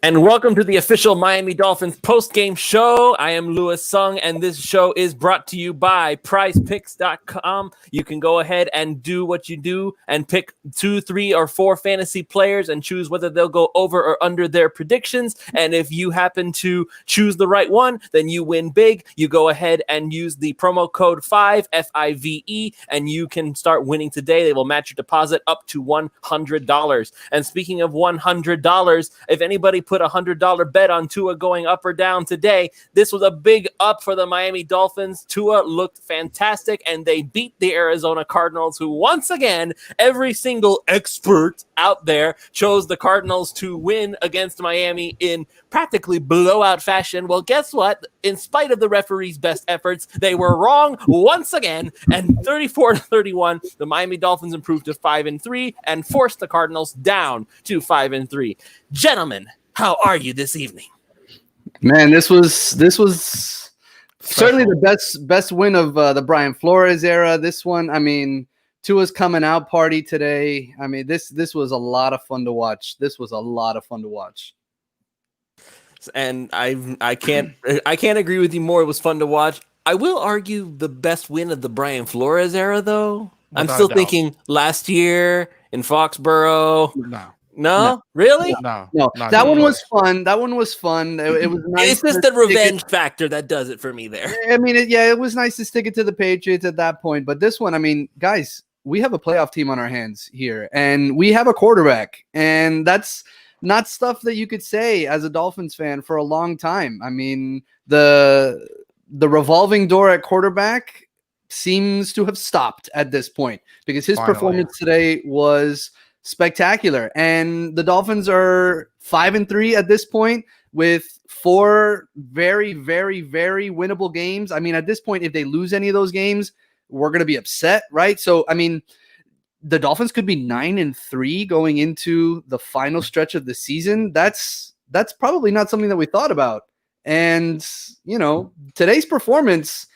And welcome to the official Miami Dolphins post-game show. I am Louis Sung, and this show is brought to you by PrizePicks.com. You can go ahead and do what you do and pick 2, 3, or 4 fantasy players and choose whether they'll go over or under their predictions. And if you happen to choose the right one, then you win big. You go ahead and use the promo code 5, F-I-V-E, and you can start winning today. They will match your deposit up to $100. And speaking of $100, if anybody put a $100 bet on Tua going up or down today, this was a big up for the Miami Dolphins. Tua looked fantastic, and they beat the Arizona Cardinals, who once again, every single expert out there chose the Cardinals to win against Miami in practically blowout fashion. Well, guess what? In spite of the referee's best efforts, they were wrong once again, and 34-31, the Miami Dolphins improved to 5-3 and forced the Cardinals down to 5-3. Gentlemen, how are you this evening? Man, this was certainly the best win of the Brian Flores era. This one, I mean, Tua's coming out party today. I mean, this was a lot of fun to watch. And I can't agree with you more. It was fun to watch. I will argue the best win of the Brian Flores era, though. I'm still thinking last year in Foxborough. No, really? No. That one was fun. It was nice. It's just the revenge factor that does it for me there. I mean, it was nice to stick it to the Patriots at that point. But this one, I mean, guys, we have a playoff team on our hands here, and we have a quarterback, and that's not stuff that you could say as a Dolphins fan for a long time. I mean, the revolving door at quarterback seems to have stopped at this point because his performance today was spectacular. And the Dolphins are 5-3 at this point with 4 very, very, very winnable games. I mean, at this point, if they lose any of those games, we're going to be upset, right? So, I mean, the Dolphins could be 9-3 going into the final stretch of the season. That's probably not something that we thought about. And, you know, today's performance,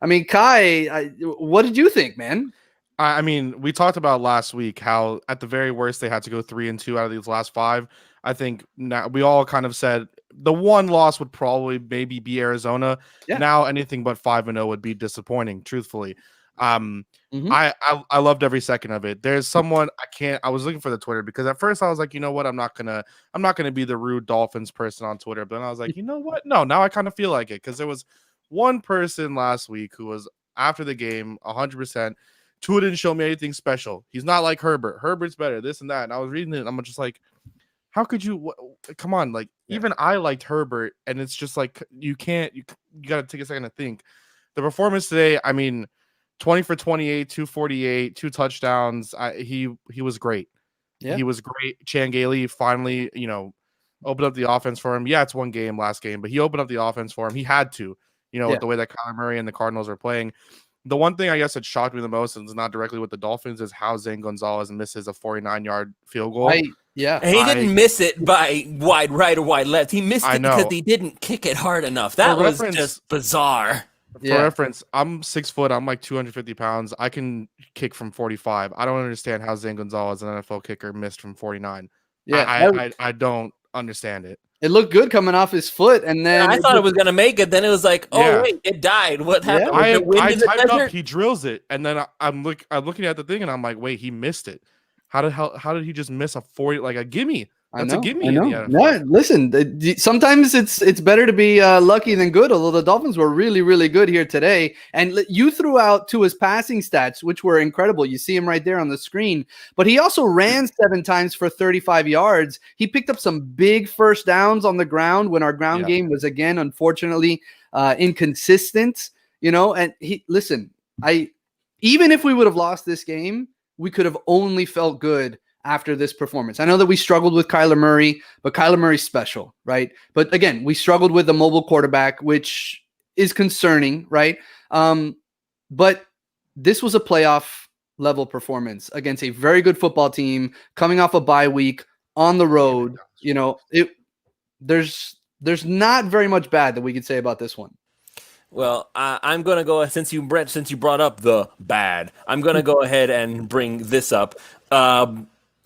I mean, Kai, what did you think, man? I mean, we talked about last week how at the very worst they had to go 3-2 out of these last 5. I think now we all kind of said the one loss would probably maybe be Arizona. Yeah. Now anything but 5-0 would be disappointing, truthfully. I loved every second of it. There's someone I was looking for the Twitter because at first I was like, you know what, I'm not gonna be the rude Dolphins person on Twitter. But then I was like, you know what? No, now I kind of feel like it because there was one person last week who was after the game 100%. Tua didn't show me anything special. He's not like Herbert. Herbert's better, this and that. And I was reading it, and I'm just like, how could you? Come on, like even I liked Herbert, and it's just like you got to take a second to think. The performance today, I mean, 20 for 28, 248, 2 touchdowns. He was great. Yeah, he was great. Chan Gailey finally, opened up the offense for him. Yeah, it's one game, last game, but he opened up the offense for him. He had to, with the way that Kyler Murray and the Cardinals are playing. The one thing I guess that shocked me the most, and it's not directly with the Dolphins, is how Zane Gonzalez misses a 49-yard field goal. And he didn't miss it by wide right or wide left. He missed it because he didn't kick it hard enough. That was just bizarre. For reference, I'm 6 foot. I'm like 250 pounds. I can kick from 45. I don't understand how Zane Gonzalez, an NFL kicker, missed from 49. Yeah, I don't understand it. It looked good coming off his foot, and then I thought it was going to make it. Then it was like, wait, it died. What happened? I typed up, he drills it, and then I'm looking at the thing, and I'm like, wait, he missed it. How did he just miss a 40, like a gimme? That's a gimme. No, listen, sometimes it's better to be lucky than good, although the Dolphins were really, really good here today. And you threw out to his passing stats, which were incredible. You see him right there on the screen. But he also ran 7 times for 35 yards. He picked up some big first downs on the ground when our ground game was, again, unfortunately, inconsistent. And even if we would have lost this game, we could have only felt good after this performance. I know that we struggled with Kyler Murray, but Kyler Murray's special, right? But again, we struggled with a mobile quarterback, which is concerning, right? But this was a playoff level performance against a very good football team coming off a bye week on the road. There's not very much bad that we could say about this one. Well, I'm going to go, since you brought up the bad, I'm going to go ahead and bring this up.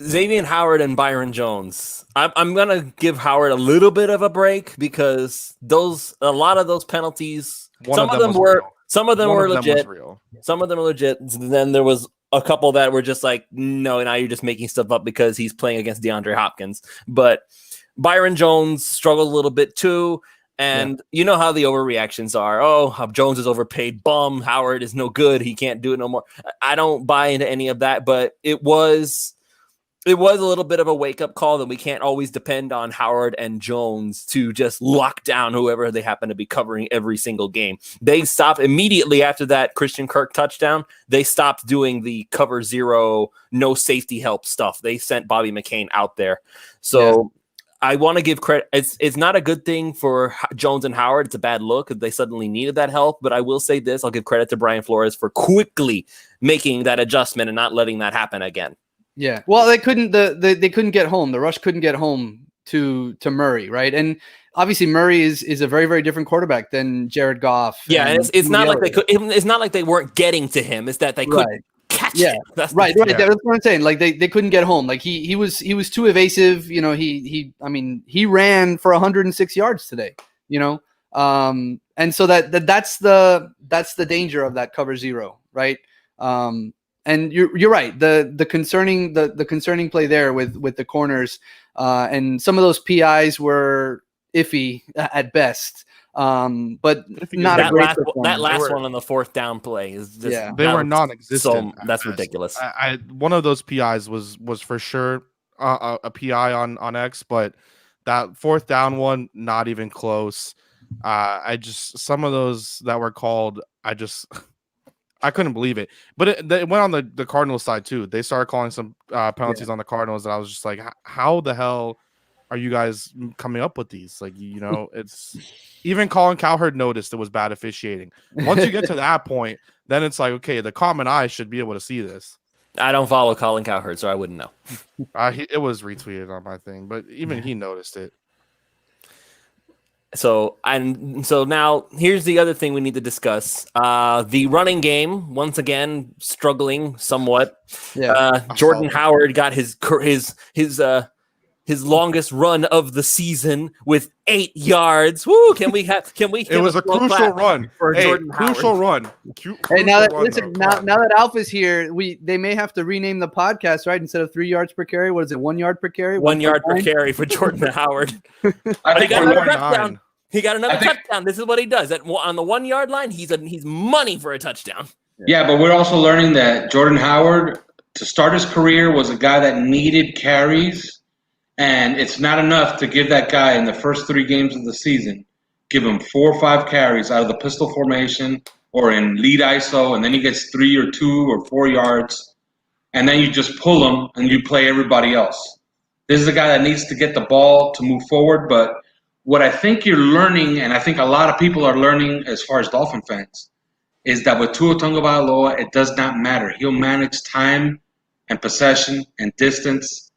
Xavier Howard and Byron Jones. I'm gonna give Howard a little bit of a break because a lot of those penalties, some of them were legit. Some of them were legit. Then there was a couple that were just like, no, now you're just making stuff up because he's playing against DeAndre Hopkins. But Byron Jones struggled a little bit too. And you know how the overreactions are. Oh, how Jones is overpaid. Bum. Howard is no good. He can't do it no more. I don't buy into any of that, but it was a little bit of a wake-up call that we can't always depend on Howard and Jones to just lock down whoever they happen to be covering every single game. They stopped immediately after that Christian Kirk touchdown. They stopped doing the cover zero, no safety help stuff. They sent Bobby McCain out there. So I want to give credit. It's not a good thing for Jones and Howard. It's a bad look. They suddenly needed that help. But I will say this. I'll give credit to Brian Flores for quickly making that adjustment and not letting that happen again. Yeah, well, they couldn't. They couldn't get home. The rush couldn't get home to Murray, right? And obviously, Murray is a very, very different quarterback than Jared Goff. Yeah, and it's not like they could. It's not like they weren't getting to him. It's that they couldn't catch him. That's right. Yeah. That's what I'm saying. Like they couldn't get home. Like he was too evasive. You know, he ran for 106 yards today. You know, and so that's the danger of that cover zero, right? And you're right. The concerning play there with the corners, and some of those PIs were iffy at best. But not that a great that last one on the fourth down play is just, they were non-existent. So that's ridiculous. One of those PIs was for sure a PI on X, but that fourth down one, not even close. Some of those that were called, I couldn't believe it. But it went on the Cardinals side too. They started calling some penalties on the Cardinals, and I was just like, how the hell are you guys coming up with these? Like, you know, it's even Colin Cowherd noticed it was bad officiating. Once you get to that point, then it's like, okay, the common eye should be able to see this. I don't follow Colin Cowherd, so I wouldn't know. It was retweeted on my thing, but even he noticed it. So now here's the other thing we need to discuss. The running game, once again, struggling somewhat. Yeah. Jordan Howard got his longest run of the season with 8 yards. Woo! Can we? It was a crucial run for Jordan Howard. Crucial run. Hey, now that Alpha's here, they may have to rename the podcast, right? Instead of 3 yards per carry, what is it? 1 yard per carry? 1 yard per carry for Jordan Howard. I think he got another touchdown. This is what he does. On the 1 yard line, he's money for a touchdown. Yeah, but we're also learning that Jordan Howard, to start his career, was a guy that needed carries. And it's not enough to give that guy in the first 3 games of the season, give him 4 or 5 carries out of the pistol formation or in lead ISO, and then he gets 3 or 2 or 4 yards, and then you just pull him and you play everybody else. This is a guy that needs to get the ball to move forward. But what I think you're learning, and I think a lot of people are learning as far as Dolphin fans, is that with Tua Tagovailoa, it does not matter. He'll manage time and possession and distance.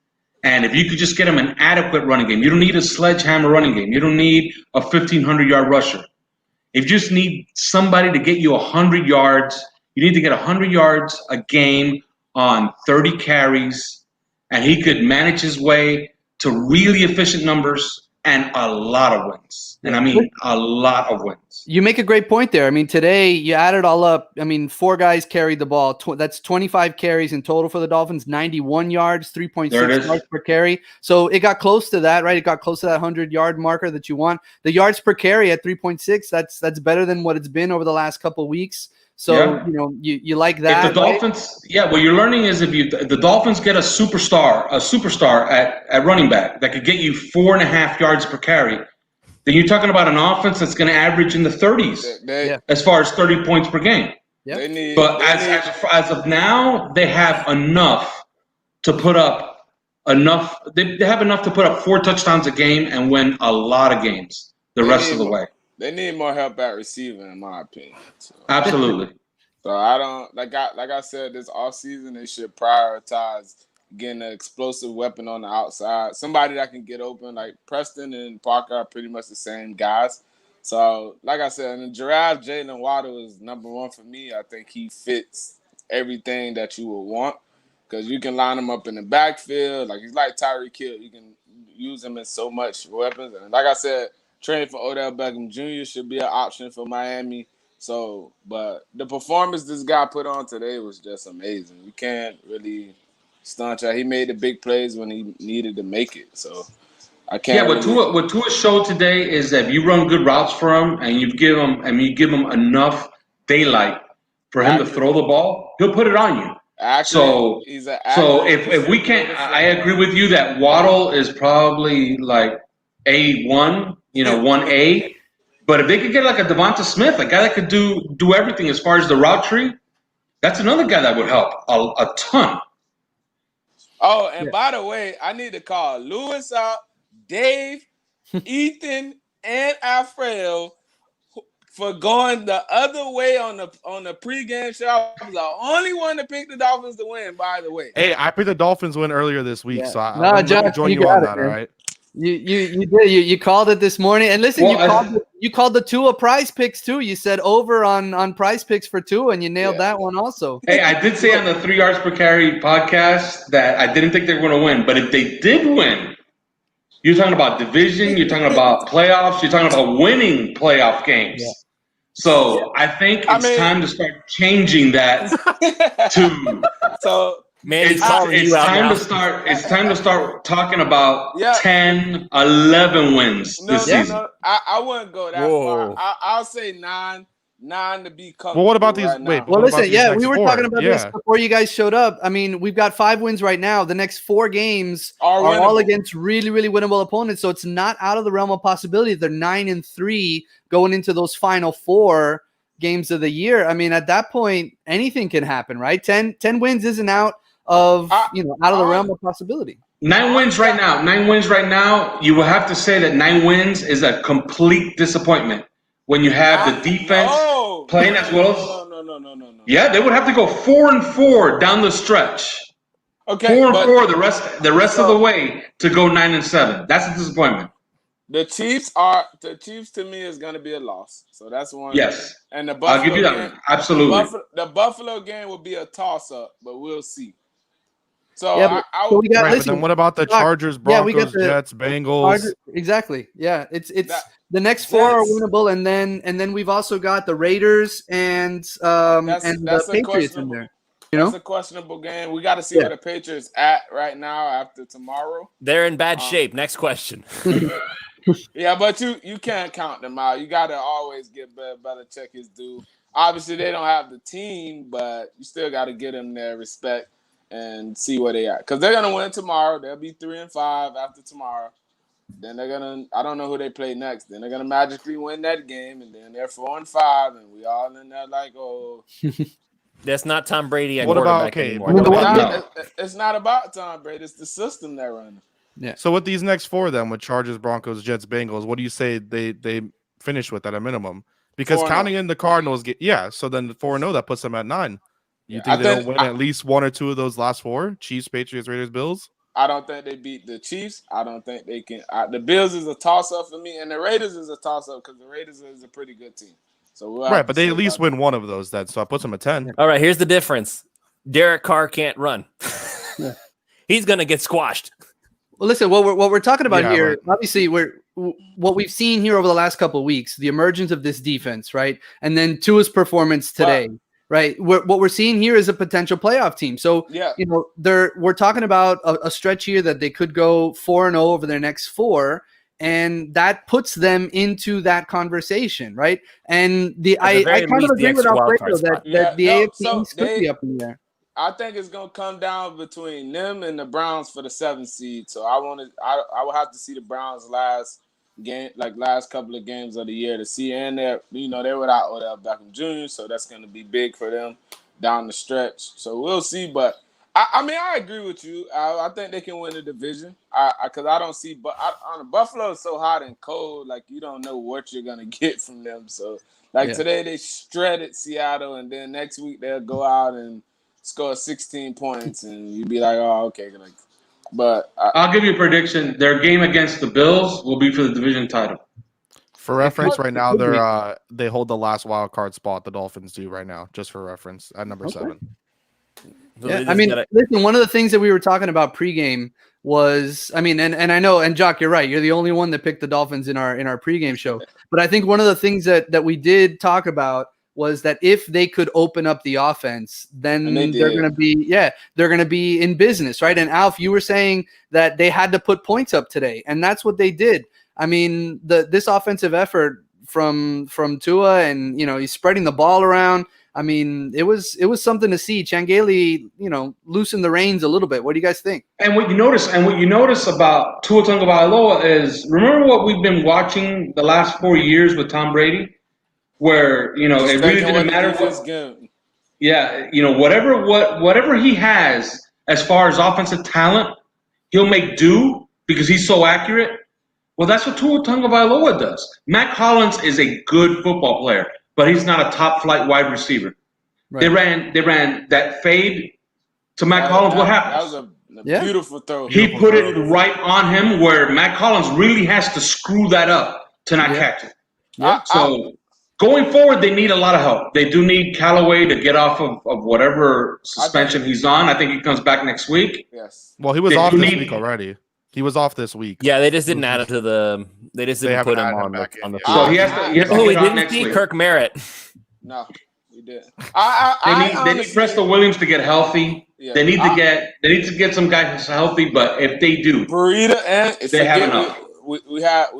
And if you could just get him an adequate running game, you don't need a sledgehammer running game. You don't need a 1,500-yard rusher. If you just need somebody to get you 100 yards, you need to get 100 yards a game on 30 carries, and he could manage his way to really efficient numbers and a lot of wins. And I mean, a lot of wins. You make a great point there. I mean, today you add it all up. I mean, 4 guys carried the ball. That's 25 carries in total for the Dolphins, 91 yards, 3.6 yards per carry. So it got close to that, right? It got close to that 100-yard marker that you want. The yards per carry at 3.6, that's better than what it's been over the last couple of weeks. So, you know, you like that. If the Dolphins, what you're learning is if the Dolphins get a superstar at running back that could get you 4.5 yards per carry, then you're talking about an offense that's going to average in the 30s as far as 30 points per game. Yep. But as of now, they have enough to put up enough. They have enough to put up 4 touchdowns a game and win a lot of games the rest of the way. They need more help at receiving, in my opinion. So. Absolutely. So I don't like I said, this offseason they should prioritize getting an explosive weapon on the outside. Somebody that can get open. Like Preston and Parker are pretty much the same guys. So, like I said, in the draft, Jalen Waddle is number 1 for me. I think he fits everything that you would want. because you can line him up in the backfield. Like, he's like Tyreek Hill. You can use him in so much weapons. And like I said, trading for Odell Beckham Jr. should be an option for Miami. So, but the performance this guy put on today was just amazing. You can't really staunch out. He made the big plays when he needed to make it. So, I can't. Yeah, what Tua showed today is that if you run good routes for him and you give him enough daylight for him to throw the ball, he'll put it on you. So if we can't, I agree with you that Waddle is probably like A1, 1A. But if they could get like a Devonta Smith, a guy that could do everything as far as the route tree, that's another guy that would help a ton. Oh, and by the way, I need to call Lewis out, Dave, Ethan, and Alfredo for going the other way on the pregame show. I was the only one to pick the Dolphins to win, by the way. Hey, I picked the Dolphins win earlier this week, so I'm going to join you on that, all right? You did. You called it this morning. And listen, you called the Tua prize picks too. You said over on prize picks for Tua, and you nailed that one also. Hey, I did say on the 3 yards per carry podcast that I didn't think they were going to win. But if they did win, you're talking about division, you're talking about playoffs, you're talking about winning playoff games. Yeah. So I think it's time to start changing that to Man, it's time to start talking about 10, 11 wins this season. No, I wouldn't go that far. I'll say 9 to be comfortable. Well, what about these? Well, listen, we were talking about this before you guys showed up. I mean, we've got 5 wins right now. The next 4 games are all against really, really winnable opponents. So it's not out of the realm of possibility. They're 9-3 going into those final 4 games of the year. I mean, at that point, anything can happen, right? 10 wins isn't out of out of the realm of possibility. 9 wins right now. 9 wins right now. You will have to say that 9 wins is a complete disappointment when you have the defense playing as well as. No. Yeah, they would have to go 4-4 down the stretch. Okay, 4-4 the rest of the way to go 9-7. That's a disappointment. The Chiefs to me is going to be a loss. So that's one. Yes. And the Buffalo I'll give you that one. Absolutely. The Buffalo game will be a toss-up, but we'll see. So but then what about the Chargers, Broncos, Jets, Bengals? Exactly. Yeah, it's the next 4 are winnable, and then we've also got the Raiders and the Patriots in there. It's a questionable game. We got to see where the Patriots at right now after tomorrow. They're in bad shape. Next question. Yeah, but you can't count them out. You got to always give Belichick his due. Obviously, they don't have the team, but you still got to give them their respect and see where they are. Because they're going to win tomorrow. They'll be 3-5 after tomorrow. Then they're going to – I don't know who they play next. Then they're going to magically win that game, and then they're 4-5, and we all in there like, oh. That's not Tom Brady at quarterback anymore. It's not about Tom Brady. It's the system they're running. Yeah. So with these next 4 then, with Chargers, Broncos, Jets, Bengals, what do you say they finish with at a minimum? Because 4-0. Counting in the Cardinals, so then 4-0, that puts them at 9. You think they don't win at least 1 or 2 of those last 4? Chiefs, Patriots, Raiders, Bills? I don't think they beat the Chiefs. I don't think they can. The Bills is a toss-up for me, and the Raiders is a toss-up because the Raiders is a pretty good team. So but they at least win 1 of those then, so I put them at 10. All right, here's the difference. Derek Carr can't run. He's going to get squashed. Well, listen, what we're talking about here, obviously, what we've seen here over the last couple of weeks, the emergence of this defense, right? And then Tua's performance today, right? What we're seeing here is a potential playoff team. So, we're talking about a stretch here that they could go 4-0 over their next 4, and that puts them into that conversation, right? And I kind of agree with Alfredo that the AFC East could be up in there. I think it's gonna come down between them and the Browns for the 7th seed. So I will have to see the Browns last couple of games of the year to see, and they're without Odell Beckham Jr., so that's gonna be big for them down the stretch. So we'll see, but I agree with you. I think they can win the division. Because I don't see, but Buffalo is so hot and cold, like you don't know what you're gonna get from them. So today they shredded Seattle, and then next week they'll go out and score 16 points, and you'd be like, oh, okay. But I'll give you a prediction. Their game against the Bills will be for the division title. For reference, right now they hold the last wild card spot. The Dolphins do right now, just for reference at number 7. So Yeah, I mean, listen, one of the things that we were talking about pregame was, I mean, and I know, and Jock, you're right. You're the only one that picked the Dolphins in our pregame show. But I think one of the things that we did talk about was that if they could open up the offense, then they're going to be in business, right? And Alf, you were saying that they had to put points up today, and that's what they did. I mean, this offensive effort from Tua, and he's spreading the ball around. I mean, it was something to see. Changeli, loosen the reins a little bit. What do you guys think? And what you notice about Tua Tagovailoa is, remember what we've been watching the last 4 years with Tom Brady, where it really didn't matter whatever he has as far as offensive talent, he'll make do because he's so accurate. Well, that's what Tua Tagovailoa does. Matt Collins is a good football player, but he's not a top flight wide receiver. Right. They ran that fade to Matt Collins. What happened? That was a beautiful throw. He put it right on him, where Matt Collins really has to screw that up to not catch it. Yeah. So going forward, they need a lot of help. They do need Callaway to get off of whatever suspension he's on. I think he comes back next week. Yes. Well, he was off this week already. He was off this week. Yeah, they just didn't add it to the. They just didn't put him on the. So he has to. Oh, we didn't see Kirk Merritt. No, we didn't. They need Preston Williams to get healthy. Yeah. They need to get some guy who's healthy. But if they do, Burrito and they have enough. We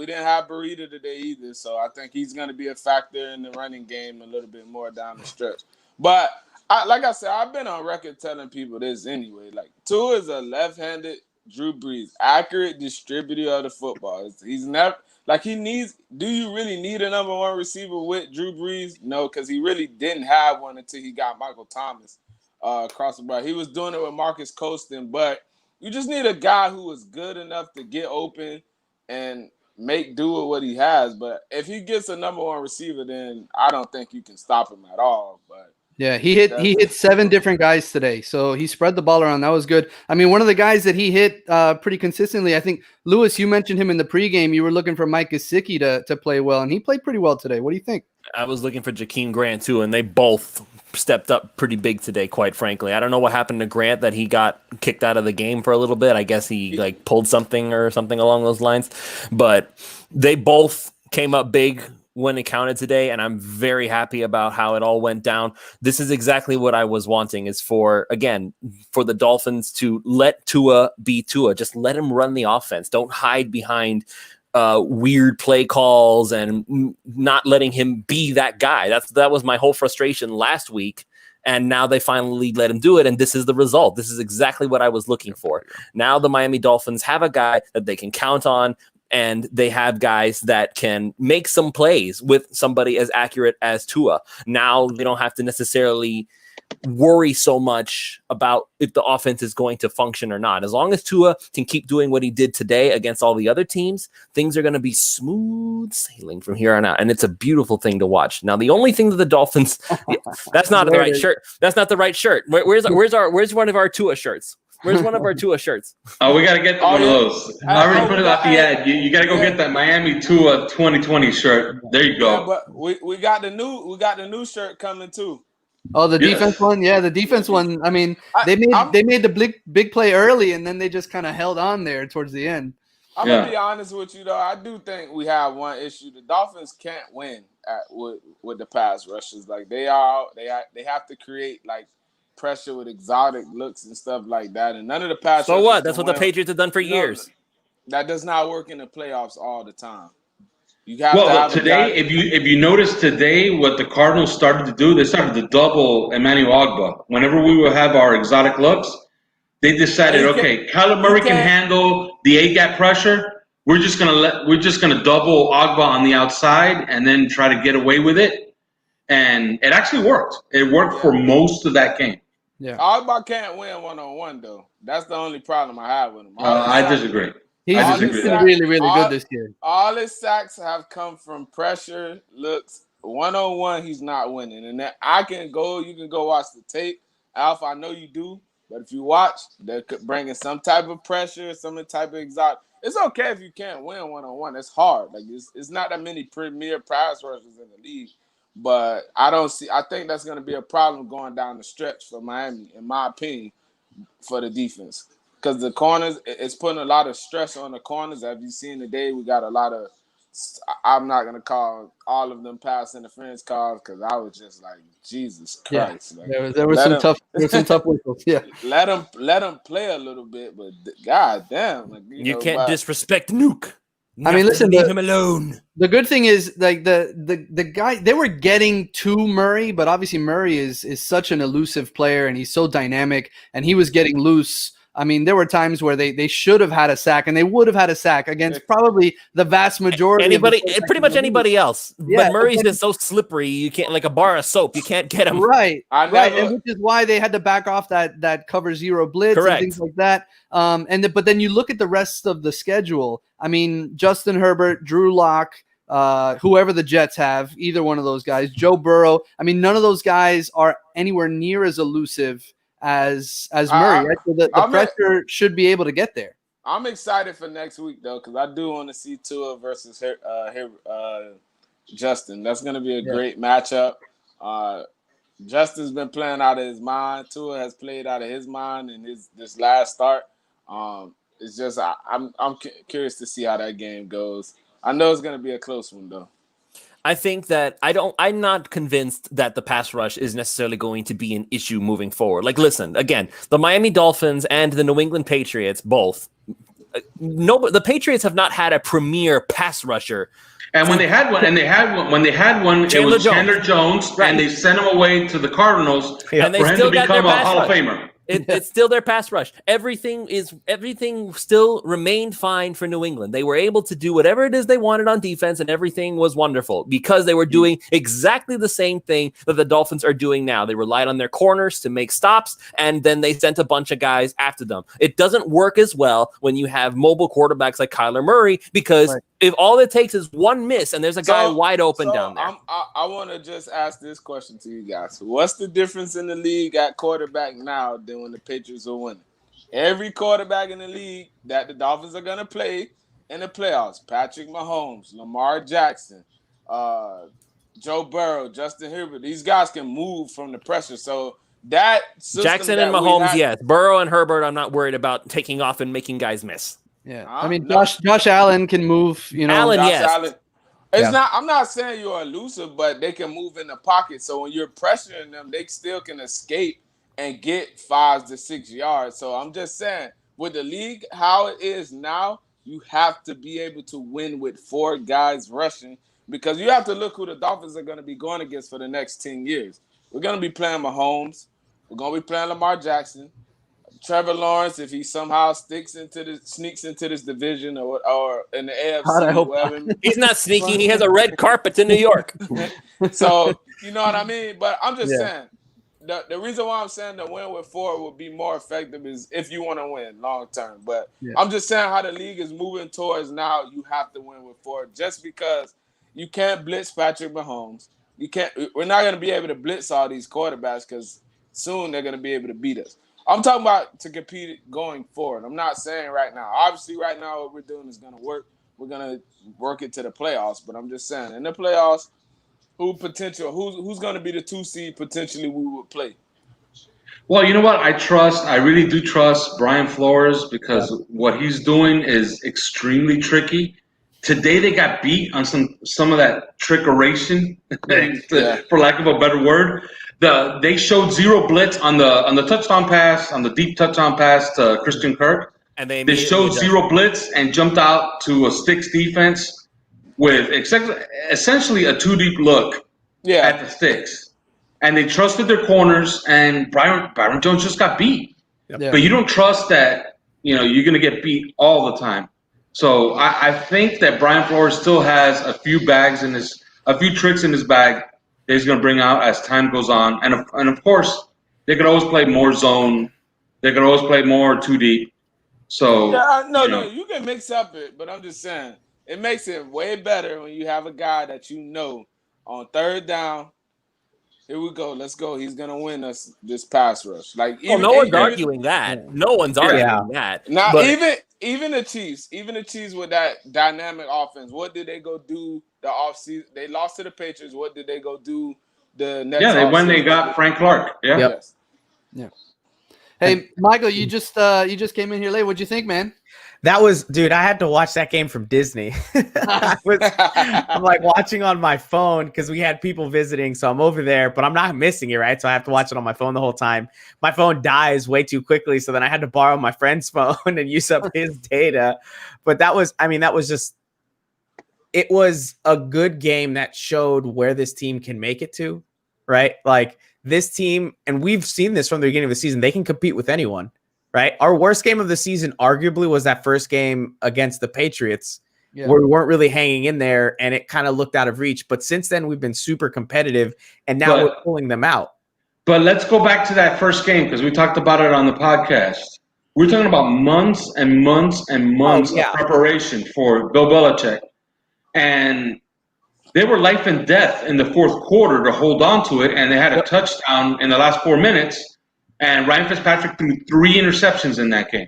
didn't have Burrito today either, so I think he's going to be a factor in the running game a little bit more down the stretch. But like I said, I've been on record telling people this anyway. Like, Tua is a left-handed Drew Brees, accurate distributor of the football. He's never do you really need a number one receiver with Drew Brees? No, because he really didn't have one until he got Michael Thomas across the bar. He was doing it with Marcus Colston, but you just need a guy who is good enough to get open and make do with what he has. But if he gets a number one receiver, then I don't think you can stop him at all. But yeah, he hit 7 different guys today, so he spread the ball around. That was good. I mean, one of the guys that he hit pretty consistently, I think, Lewis, you mentioned him in the pregame. You were looking for Mike Gesicki to play well, and he played pretty well today. What do you think? I was looking for Jakeem Grant too, and they both stepped up pretty big today, quite frankly. I don't know what happened to Grant that he got kicked out of the game for a little bit. I guess he pulled something or something along those lines, but they both came up big when it counted today, and I'm very happy about how it all went down. This is exactly what I was wanting, is for the Dolphins to let Tua be Tua. Just let him run the offense. Don't hide behind weird play calls and not letting him be that guy. That was my whole frustration last week, and now they finally let him do it, and this is the result. This is exactly what I was looking for. Now the Miami Dolphins have a guy that they can count on, and they have guys that can make some plays with somebody as accurate as Tua. Now they don't have to necessarily worry so much about if the offense is going to function or not. As long as Tua can keep doing what he did today against all the other teams, things are going to be smooth sailing from here on out. And it's a beautiful thing to watch. Now, the only thing that the Dolphins, that's not the right shirt. That's not the right shirt. Where's one of our Tua shirts? Where's one of our Tua shirts? Oh, we got to get one of those. I already put it out the ad. You got to go get that Miami Tua 2020 shirt. There you go. Yeah, but we got the new shirt coming too. Oh, the defense one? Yeah, the defense one. I mean, they made the big play early, and then they just kind of held on there towards the end. I'm gonna be honest with you though. I do think we have one issue. The Dolphins can't win with the pass rushes. Like they have to create like pressure with exotic looks and stuff like that. And none of the pass. So what? That's what the Patriots have done for years. That does not work in the playoffs all the time. You have to have today, if you notice today, what the Cardinals started to do, they started to double Emmanuel Ogbah. Whenever we will have our exotic looks, they decided, okay, Kyler Murray can handle the A-gap pressure. We're just gonna double Ogbah on the outside and then try to get away with it. And it actually worked. It worked for most of that game. Yeah, Ogbah can't win one-on-one though. That's the only problem I have with him. I disagree. He's been really, really good this year. All his sacks have come from pressure, looks. One-on-one, he's not winning. And that you can go watch the tape. Alpha, I know you do. But if you watch, they're bringing some type of pressure, some type of exotic. It's okay if you can't win one-on-one. It's hard. Like it's not that many premier pass rushers in the league. but I think that's going to be a problem going down the stretch for Miami, in my opinion, for the defense. Because the corners, it's putting a lot of stress on the corners. As you've seen today, we got a lot of, I'm not going to call all of them pass interference calls because I was just like, Jesus Christ. Yeah. Like, there were some tough whistles. Yeah. Let them play a little bit, but God damn. Like, you can't disrespect Nuke. I mean, listen, leave him alone. The good thing is, like the guy, they were getting to Murray, but obviously Murray is such an elusive player and he's so dynamic, and he was getting loose. I mean, there were times where they should have had a sack, and they would have had a sack against probably the vast majority. Pretty much anybody else. Yeah, but Murray's just so slippery, you can't, like a bar of soap, you can't get him. Right, and which is why they had to back off that cover zero blitz and things like that. But then you look at the rest of the schedule. I mean, Justin Herbert, Drew Lock, whoever the Jets have, either one of those guys, Joe Burrow. I mean, none of those guys are anywhere near as elusive as Murray. Right? So the pressure should be able to get there. I'm excited for next week though, because I do want to see Tua versus Justin. That's going to be a great matchup. Justin's been playing out of his mind. Tua has played out of his mind in this last start. It's just I'm curious to see how that game goes. I know it's going to be a close one though. I think that I'm not convinced that the pass rush is necessarily going to be an issue moving forward. Like, listen, again, the Miami Dolphins and the New England Patriots both. The Patriots have not had a premier pass rusher. And when they had one, it was Chandler Jones, right. And they sent him away to the Cardinals for him to become a Hall of Famer. It's still their pass rush. Everything still remained fine for New England. They were able to do whatever it is they wanted on defense, and everything was wonderful because they were doing exactly the same thing that the Dolphins are doing now. They relied on their corners to make stops, and then they sent a bunch of guys after them. It doesn't work as well when you have mobile quarterbacks like Kyler Murray, because if all it takes is one miss and there's a guy wide open down there. I want to just ask this question to you guys. What's the difference in the league at quarterback now than when the Patriots are winning? Every quarterback in the league that the Dolphins are going to play in the playoffs, Patrick Mahomes, Lamar Jackson, Joe Burrow, Justin Herbert, these guys can move from the pressure. So that Jackson and Mahomes, yes. Burrow and Herbert, I'm not worried about taking off and making guys miss. Yeah, I mean, Josh Allen can move. Allen, yes. Allen. It's not. I'm not saying you're elusive, but they can move in the pocket. So when you're pressuring them, they still can escape and get 5 to 6 yards. So I'm just saying, with the league how it is now, you have to be able to win with 4 guys rushing, because you have to look who the Dolphins are going to be going against for the next 10 years. We're going to be playing Mahomes. We're going to be playing Lamar Jackson. Trevor Lawrence, if he somehow sneaks into this division or in the AFC, God, I hope he's not sneaking. He has a red carpet in New York. So you know what I mean. But I'm just saying, the reason why I'm saying the win with 4 would be more effective is if you want to win long term. But I'm just saying how the league is moving towards now. You have to win with 4, just because you can't blitz Patrick Mahomes. You can't. We're not going to be able to blitz all these quarterbacks because soon they're going to be able to beat us. I'm talking about to compete going forward. I'm not saying right now. Obviously, right now, what we're doing is going to work. We're going to work it to the playoffs. But I'm just saying, in the playoffs, who's going to be the 2 seed potentially we would play? Well, you know what? I really do trust Brian Flores, because what he's doing is extremely tricky. Today they got beat on some of that trickeration, for lack of a better word. They showed 0 blitz on the touchdown pass, on the deep touchdown pass to Christian Kirk. And they showed 0 blitz and jumped out to a sticks defense with essentially a 2 deep look at the sticks. And they trusted their corners, and Byron Jones just got beat. Yep. But you don't trust that, you're going to get beat all the time. So I think that Brian Flores still has a few tricks in his bag that he's going to bring out as time goes on. And of course, they could always play more zone. They could always play more 2 deep. So you can mix up it, but I'm just saying it makes it way better when you have a guy that on 3rd down. Here we go. Let's go. He's gonna win us this pass rush. Like, no one's arguing that. No one's arguing that. Now, even the Chiefs with that dynamic offense, what did they go do the offseason. They lost to the Patriots. What did they go do the next? Yeah, they got Frank Clark. Yeah. Yep. Yes. Yeah. Hey, Michael, you just came in here late. What'd you think, man? That was, dude, I had to watch that game from Disney. I'm like watching on my phone because we had people visiting. So I'm over there, but I'm not missing it, right? So I have to watch it on my phone the whole time. My phone dies way too quickly. So then I had to borrow my friend's phone and use up his data. But it was a good game that showed where this team can make it to, right? Like this team, and we've seen this from the beginning of the season, they can compete with anyone. Right. Our worst game of the season arguably was that first game against the Patriots where we weren't really hanging in there and it kind of looked out of reach. But since then, we've been super competitive and now we're pulling them out. But let's go back to that first game because we talked about it on the podcast. We're talking about months and months and months of preparation for Bill Belichick. And they were life and death in the fourth quarter to hold on to it. And they had a touchdown in the last 4 minutes. And Ryan Fitzpatrick threw 3 interceptions in that game.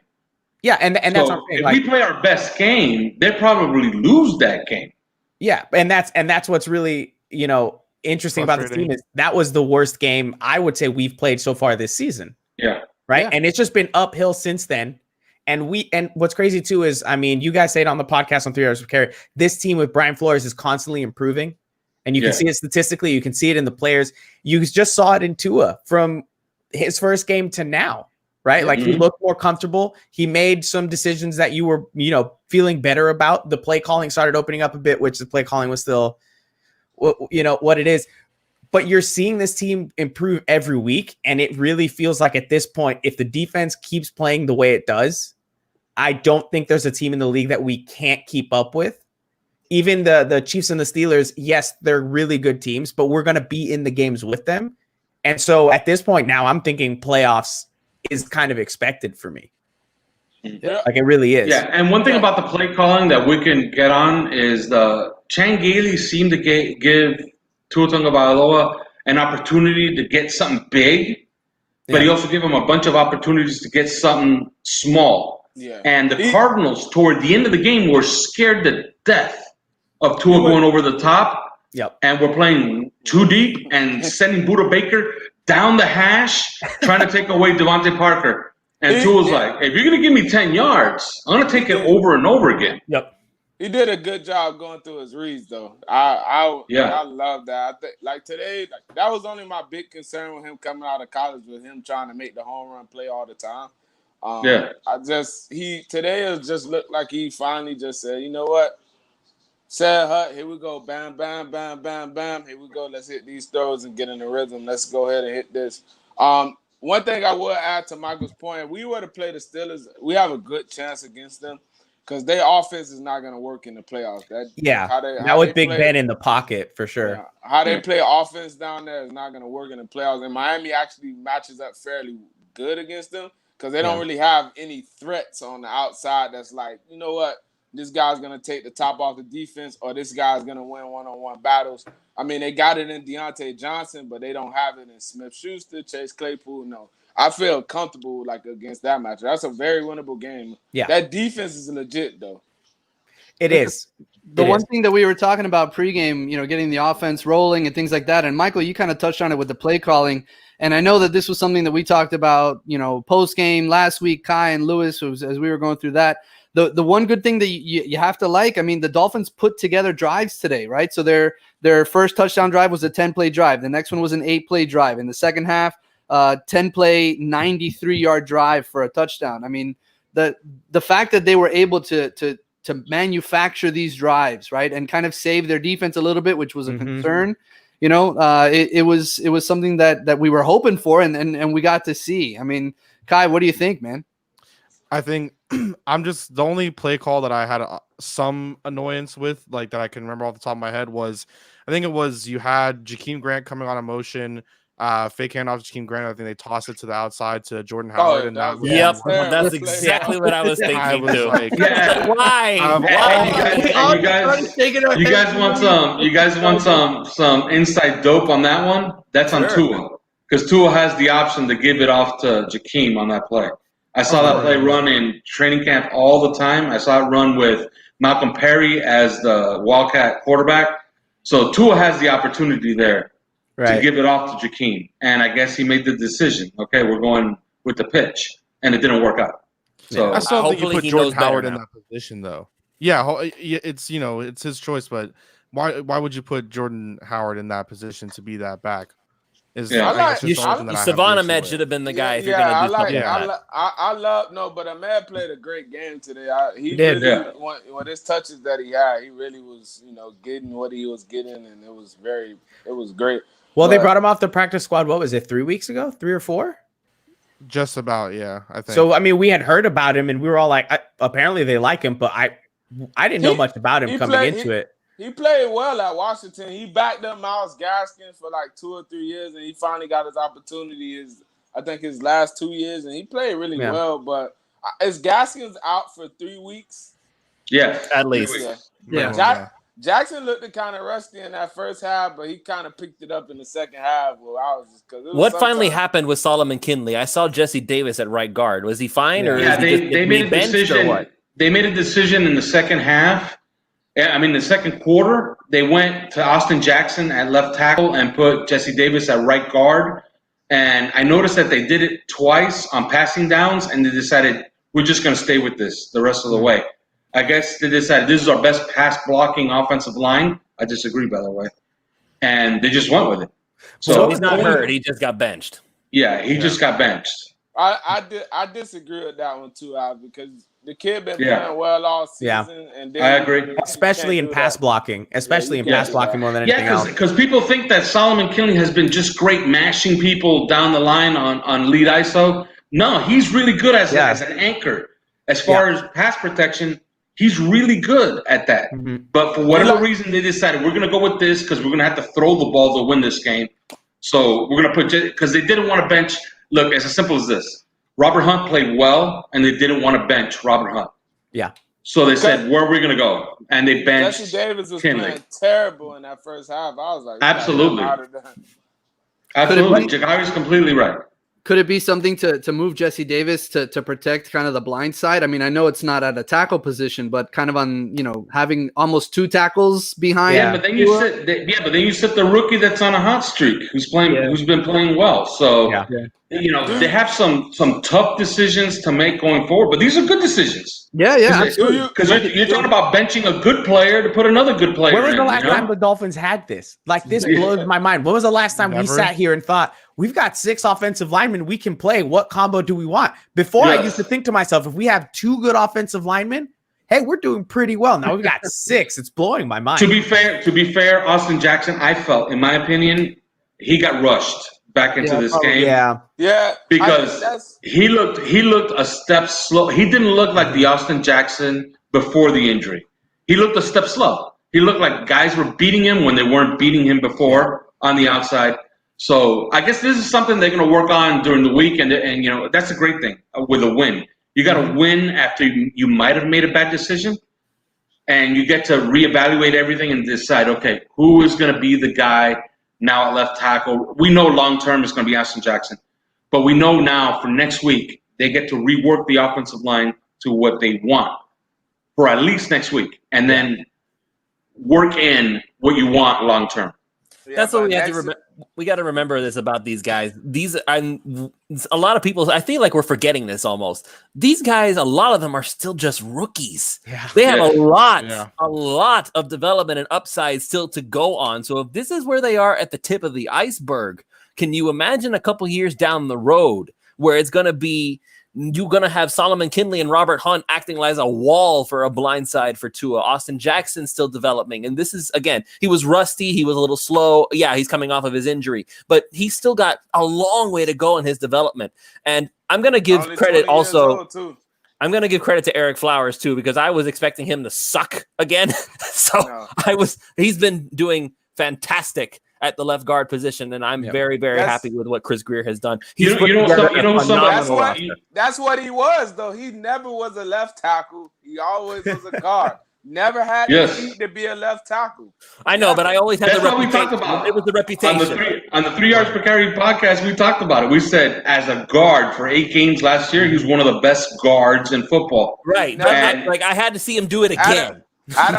Yeah, and that's what I'm saying. If we play our best game, they probably lose that game. Yeah, and that's what's really, interesting about this team is that was the worst game I would say we've played so far this season. Yeah. Right? Yeah. And it's just been uphill since then. And what's crazy too is, you guys say it on the podcast on 3 Hours of Carry, this team with Brian Flores is constantly improving. And you can see it statistically, you can see it in the players. You just saw it in Tua from his first game to now, right? Like he looked more comfortable. He made some decisions that you were, feeling better about. The play calling started opening up a bit, which the play calling was still, what it is. But you're seeing this team improve every week. And it really feels like at this point, if the defense keeps playing the way it does, I don't think there's a team in the league that we can't keep up with. Even the Chiefs and the Steelers, yes, they're really good teams, but we're going to be in the games with them. And so at this point now, I'm thinking playoffs is kind of expected for me. Yeah. Like it really is. Yeah, and one thing about the play calling that we can get on is Chan Gailey seemed to give Tua Tagovailoa an opportunity to get something big, but he also gave him a bunch of opportunities to get something small. Yeah. And the Cardinals, toward the end of the game, were scared to death of Tua going over the top. Yep. And we're playing too deep and sending Buda Baker down the hash, trying to take away Devontae Parker. And Tua's like, if you're going to give me 10 yards, I'm going to take it over and over again. Yep. He did a good job going through his reads, though. I love that. I think like today, that was only my big concern with him coming out of college, with him trying to make the home run play all the time. Today it just looked like he finally just said, you know what? Said Hut, here we go. Bam, bam, bam, bam, bam. Here we go. Let's hit these throws and get in the rhythm. Let's go ahead and hit this. One thing I would add to Michael's point, if we were to play the Steelers, we have a good chance against them because their offense is not going to work in the playoffs. That with Big Ben in the pocket for sure. Yeah, how they play offense down there is not going to work in the playoffs. And Miami actually matches up fairly good against them because they don't really have any threats on the outside that's like, you know what? This guy's going to take the top off the defense or this guy's going to win one-on-one battles. I mean, they got it in Deontay Johnson, but they don't have it in Smith-Schuster, Chase Claypool. No, I feel comfortable against that match. That's a very winnable game. Yeah. That defense is legit, though. It is. The one thing that we were talking about pregame, getting the offense rolling and things like that. And Michael, you kind of touched on it with the play calling. And I know that this was something that we talked about, post-game last week, Kai and Lewis, as we were going through that. The one good thing that you have to like, the Dolphins put together drives today, right? So their first touchdown drive was a 10-play drive. The next one was an 8-play drive. In the second half, 10-play, 93-yard drive for a touchdown. The fact that they were able to manufacture these drives, right, and kind of save their defense a little bit, which was a concern. It was something that we were hoping for, and we got to see. Kai, what do you think, man? I think I'm just the only play call that I had some annoyance with, like that I can remember off the top of my head was, I think it was you had Jakeem Grant coming on a motion, fake handoff to Jakeem Grant. I think they tossed it to the outside to Jordan Howard. That's exactly what I was thinking. I was too. like, Why? You guys want some inside dope on that one? That's on Tua, because Tua has the option to give it off to Jakeem on that play. I saw that play run in training camp all the time. I saw it run with Malcolm Perry as the Wildcat quarterback. So Tua has the opportunity there to Right. give it off to Jakeem. And I guess he made the decision. Okay, we're going with the pitch. And it didn't work out. So I still think you Hopefully put he Jordan knows better Howard in now. that position, though. Yeah, it's it's his choice, but why would you put Jordan Howard in that position to be that back? Yeah. I guess just the only thing that I have Savannah issue Med with. should have been the guy if Yeah, you're gonna I do like. something like that. I love no, but Ahmed played a great game today. He did. really Yeah. what his touches that he had, he really was getting what he was getting, and it was great. Well, they But- brought him off the practice squad. What was it? 3 weeks ago? 3 or 4? Just about, yeah. I think So I mean, we had heard about him, and we were all like, apparently they like him, but I didn't know much about him he coming played- into it. He played well at Washington. He backed up Myles Gaskin for like 2 or 3 years, and he finally got his opportunity. I think his last 2 years, and he played really Yeah. well. But is Gaskins out for 3 weeks? yeah. At least. Yeah. Jackson looked kind of rusty in that first half, but he kind of picked it up in the second half. Well, I was just because What finally happened with Solomon Kinley? I saw Jesse Davis at right guard. Was he fine, or Yeah, is he they made a benched, or decision. what? They made a decision in the second half. I mean, the second quarter, they went to Austin Jackson at left tackle and put Jesse Davis at right guard. And I noticed that they did it twice on passing downs, and they decided we're just going to stay with this the rest of the way. I guess they decided this is our best pass blocking offensive line. I disagree, by the way. And they just went with it. So he's not hurt. He just got benched. Yeah, he just got benched. I disagree with that one too, Al, because the kid been Yeah. playing well all season. Yeah. And then I agree. Especially in pass blocking, especially in pass blocking more than anything Yeah, else. because people think that Solomon Kinley has been just great mashing people down the line on lead ISO. No, he's really good as an anchor. As far as pass protection, he's really good at that. Mm-hmm. But for whatever reason, they decided we're going to go with this because we're going to have to throw the ball to win this game. So we're going to put – because they didn't want to bench – look, it's as simple as this. Robert Hunt played well, and they didn't want to bench Robert Hunt. Yeah. So they said, where are we going to go? And they benched Jesse Davis was Kinley. playing terrible in that first half. I was like, Absolutely. Jagari's completely right. Could it be something to move Jesse Davis to protect kind of the blind side? I mean, I know it's not at a tackle position, but kind of on, having almost 2 tackles behind. Yeah, but then you sit the rookie that's on a hot streak who's been playing well. So they have some tough decisions to make going forward, but these are good decisions. Yeah, absolutely. Because you're talking about benching a good player to put another good player. When was the in, last time the Dolphins had this? Like, this blows my mind. When was the last time we sat here and thought, we've got 6 offensive linemen we can play? What combo do we want? Before, I used to think to myself, if we have 2 good offensive linemen, hey, we're doing pretty well. Now we've got 6. It's blowing my mind. To be fair, Austin Jackson, I felt, in my opinion, he got rushed back into this game. Yeah, because he looked a step slow. He didn't look like the Austin Jackson before the injury. He looked a step slow. He looked like guys were beating him when they weren't beating him before on the outside. So I guess this is something they're going to work on during the week, and that's a great thing with a win. You got to win after you might have made a bad decision, and you get to reevaluate everything and decide, okay, who is going to be the guy now at left tackle. We know long-term it's going to be Austin Jackson, but we know now for next week they get to rework the offensive line to what they want for at least next week, and then work in what you want long-term. That's what we have to remember. We got to remember this about these guys. A lot of people, I feel like we're forgetting this almost. These guys, a lot of them are still just rookies. Yeah. They have a lot of development and upside still to go on. So if this is where they are at the tip of the iceberg, can you imagine a couple years down the road where it's going to be, you're going to have Solomon Kinley and Robert Hunt acting like a wall for a blindside for Tua. Austin Jackson still developing. And this is, again, he was rusty. He was a little slow. Yeah, he's coming off of his injury. But he's still got a long way to go in his development. And I'm going to give credit also. I'm going to give credit to Eric Flowers, too, because I was expecting him to suck again. He's been doing fantastic at the left guard position, and I'm very, very happy with what Chris Greer has done. That's what he was, though. He never was a left tackle. He always was a guard. Never had the feet to be a left tackle. I know, but I always had the reputation. It was the reputation. On the 3 yards per carry podcast, we talked about it. We said as a guard for 8 games last year, he was one of the best guards in football. Right. But I had to see him do it again. Out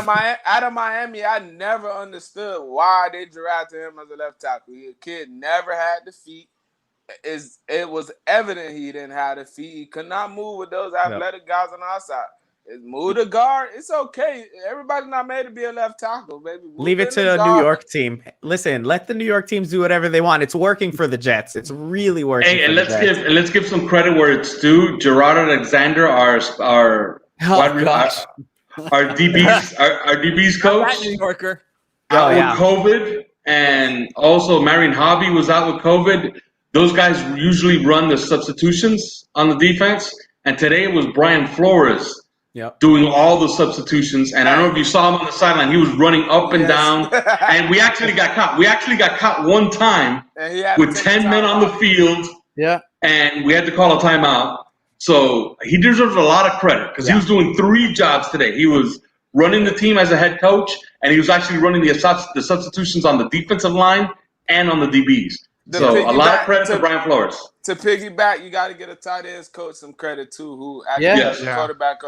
of Miami, I never understood why they drafted him as a left tackle. The kid never had the feet. It was evident he didn't have the feet. He could not move with those athletic guys on the outside. Move the guard. It's okay. Everybody's not made to be a left tackle, baby. Leave it to a New York team. Listen, let the New York teams do whatever they want. It's working for the Jets. It's really working. Hey, and let's give some credit where it's due. Gerard Alexander, our DB's coach, New Yorker, out with COVID, and also Marion Hobby was out with COVID. Those guys usually run the substitutions on the defense, and today it was Brian Flores doing all the substitutions. And I don't know if you saw him on the sideline; he was running up and down. And we actually got caught. We actually got caught one time with 10 men on the field. Yeah, and we had to call a timeout. So he deserves a lot of credit because he was doing 3 jobs today. He was running the team as a head coach, and he was actually running the substitutions on the defensive line and on the DBs. So a lot of credit to Brian Flores. To piggyback, you got to get a tight ends coach some credit too, who actually has quarterback.